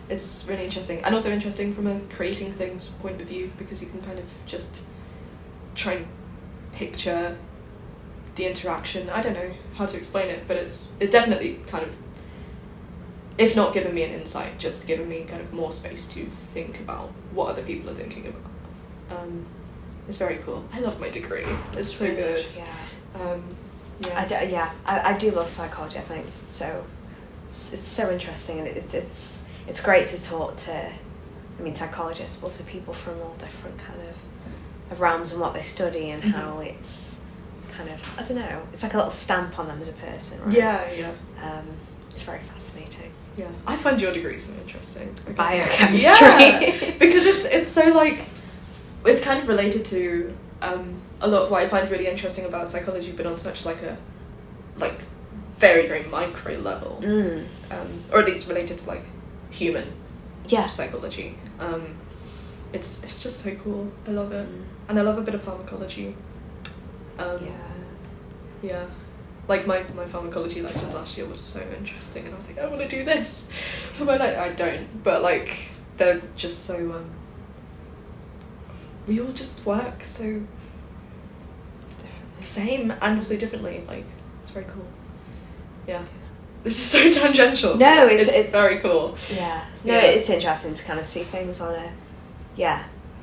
It's really interesting, and also interesting from a creating things point of view, because you can kind of just try and picture the interaction. I don't know how to explain it, but it's definitely kind of, if not given me an insight, just given me kind of more space to think about what other people are thinking about. It's very cool. I love my degree. It's so good. I do love psychology. I think so. It's so interesting, and it's great to talk to, I mean, psychologists, but also people from all different kind of realms and what they study, and how it's kind of, I don't know, it's like a little stamp on them as a person, right? Yeah. It's very fascinating. Yeah, I find your degree so interesting. Biochemistry. Yeah, because it's so like, it's kind of related to a lot of what I find really interesting about psychology, but on such like a very, very micro level, or at least related to like human psychology. It's just so cool. I love it, and I love a bit of pharmacology. Yeah. Like my pharmacology lectures last year was so interesting, and I was like, I want to do this for my life. I don't, but like they're just so we all just work so same and also differently. Like it's very cool. Yeah. This is so tangential. No, it's very cool. Yeah. No, it's interesting to kind of see things on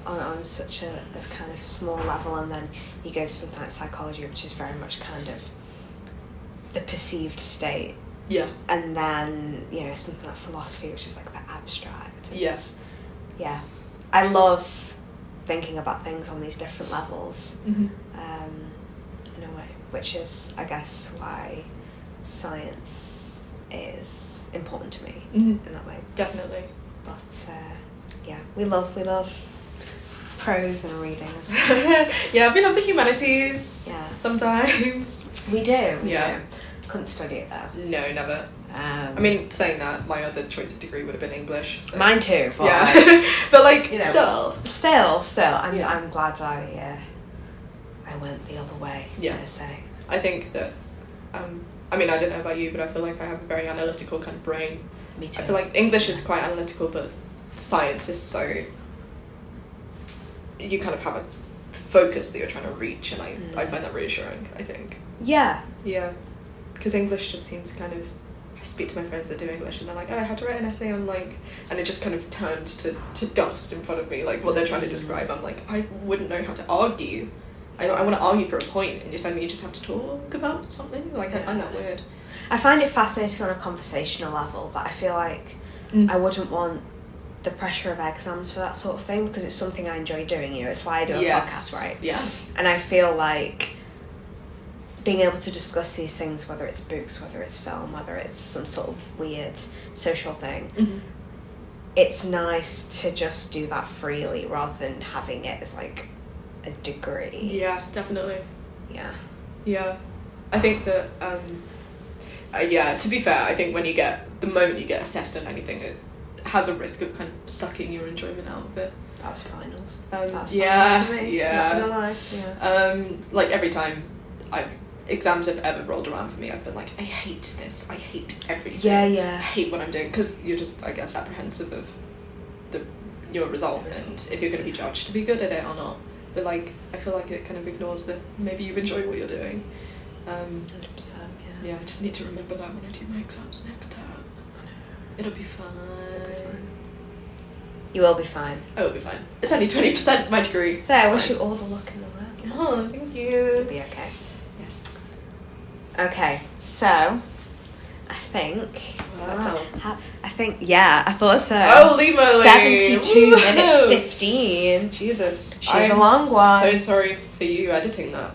on such a kind of small level, and then you go to something like psychology, which is very much kind of the perceived state. Yeah. And then, something like philosophy, which is like the abstract. yeah, I love thinking about things on these different levels, in a way, which is, I guess, why science is important to me in that way. Definitely. But yeah, we love prose and reading as well. Yeah, we love the humanities. Yeah. Sometimes. We do. Yeah. Couldn't study it though. No, never. I mean, saying that, my other choice of degree would have been English. So. Mine too. But yeah. But like, you know, still. I'm glad I went the other way. Yeah. Per se. I think that. I mean, I don't know about you, but I feel like I have a very analytical kind of brain. Me too. I feel like English is quite analytical, but science is so. You kind of have a focus that you're trying to reach, and I find that reassuring, I think. Yeah. Yeah. Because English just seems kind of. I speak to my friends that do English, and they're like, oh, I had to write an essay on, like. And it just kind of turns to dust in front of me, like what they're trying to describe. I'm like, I wouldn't know how to argue. I want to argue for a point, and you're telling me you just have to talk about something? Like, I find that weird. I find it fascinating on a conversational level, but I feel like I wouldn't want the pressure of exams for that sort of thing, because it's something I enjoy doing, you know, it's why I do a podcast, right? Yeah. And I feel like being able to discuss these things, whether it's books, whether it's film, whether it's some sort of weird social thing, it's nice to just do that freely rather than having it as like a degree. Yeah, definitely. Yeah. Yeah. I think that, to be fair, I think the moment you get assessed on anything, it has a risk of kind of sucking your enjoyment out of it. That was finals. Finals for me. Not gonna lie. Yeah. Like every time exams have ever rolled around for me, I've been like, I hate this. I hate everything. Yeah. I hate what I'm doing, because you're just, I guess, apprehensive of your result and if you're going to be judged to be good at it or not. But like, I feel like it kind of ignores that maybe you enjoy what you're doing. 100%. Yeah, I just need to remember that when I do my exams next term. It'll be fine. You will be fine. I will be fine. It's only 20% of my degree. So I wish you all the luck in the world. Oh, thank you. You'll be okay. Yes. Okay, so I think Wow. I thought so. Holy moly. 72 minutes Woo. 15. Jesus. She's a long one. So sorry for you editing that.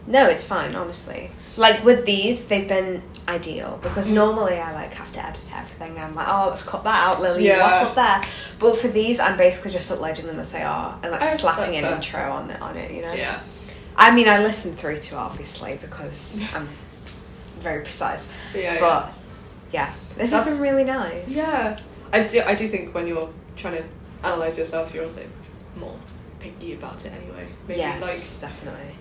No, it's fine, honestly. Like with these, they've been ideal, because normally I like have to edit everything. I'm like, oh, let's cut that out, Lily. Yeah. Up there. But for these, I'm basically just uploading them as they are and like slapping an fair. intro on it, you know. Yeah. I mean, I listen through to it, obviously, because I'm very precise. Yeah. Yeah, this has been really nice. Yeah. I do think when you're trying to analyse yourself, you're also more picky about it anyway. Maybe Yes, definitely.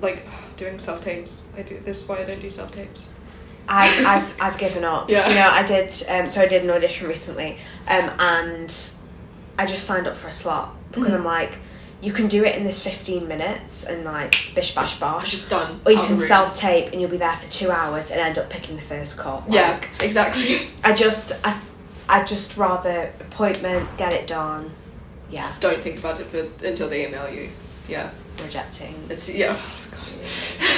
Like doing self-tapes. This is why I don't do self-tapes. I've given up. Yeah. You know, I did. So I did an audition recently, and I just signed up for a slot because I'm like, you can do it in this 15 minutes and like bish bash bosh. Just done. Or you can self-tape and you'll be there for 2 hours and end up picking the first cut. Yeah, exactly. I just rather appointment, get it done. Yeah. Don't think about it until they email you. Yeah. Rejecting. It's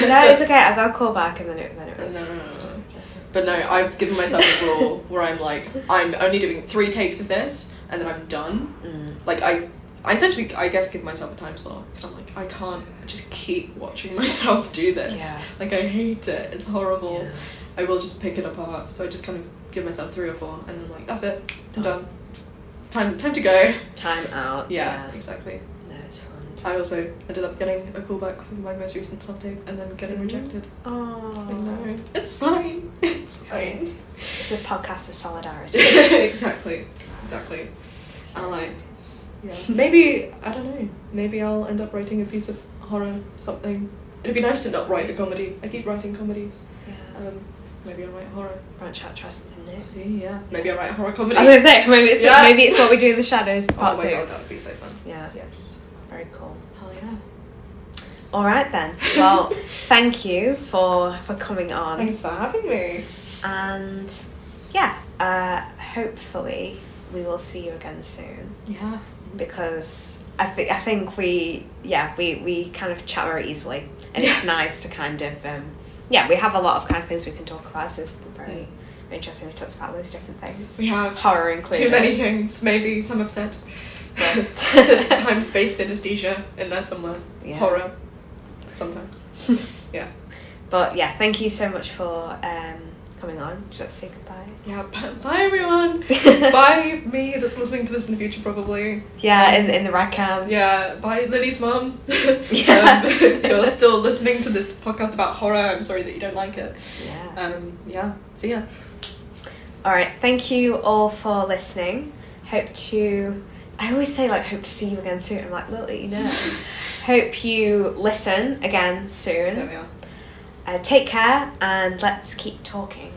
no, it's okay. I got a call back and then it was. No. But no, I've given myself a rule where I'm like, I'm only doing 3 takes of this and then I'm done. Like I essentially, I guess, give myself a time slot because I'm like, I can't just keep watching myself do this. Yeah. Like I hate it. It's horrible. Yeah. I will just pick it apart. So I just kind of give myself 3 or 4 and then I'm like, that's it. I'm done. Time to go. Time out. Yeah, exactly. No, it's fun. I also ended up getting a call back from my most recent self-tape and then getting rejected. Oh. I know. It's fine. It's fine. It's a podcast of solidarity. Exactly. And I'm like, yeah. Maybe, I don't know, maybe I'll end up writing a piece of horror something. It'd be nice to not write a comedy. I keep writing comedies. Yeah. Maybe I'll write horror. Branch out, try something new. See, yeah. Maybe I'll write a horror comedy. I was gonna say, maybe it's what we do in the shadows, part 2. Oh my god, that would be so fun. Yeah. Yes. Very cool. Hell yeah. All right then. Well, thank you for coming on. Thanks for having me. And yeah, hopefully we will see you again soon. Yeah. Because I think we kind of chat very easily, and it's nice to kind of we have a lot of kind of things we can talk about. So it's been very interesting. We talked about those different things. We have. Horror included. Too many things, maybe, some have said. But Time-space synesthesia in there somewhere. Yeah. Horror. Sometimes. Yeah. But yeah, thank you so much for coming on. Let's say goodbye. Yeah, bye everyone. Bye me that's listening to this in the future probably. Yeah, in the rag cam. Yeah, bye Lily's mum. Yeah. If you're still listening to this podcast about horror, I'm sorry that you don't like it. Yeah. Yeah, see ya. Alright, thank you all for listening. I always say like hope to see you again soon. I'm like, little you know. Hope you listen again soon. There we are. Take care and let's keep talking.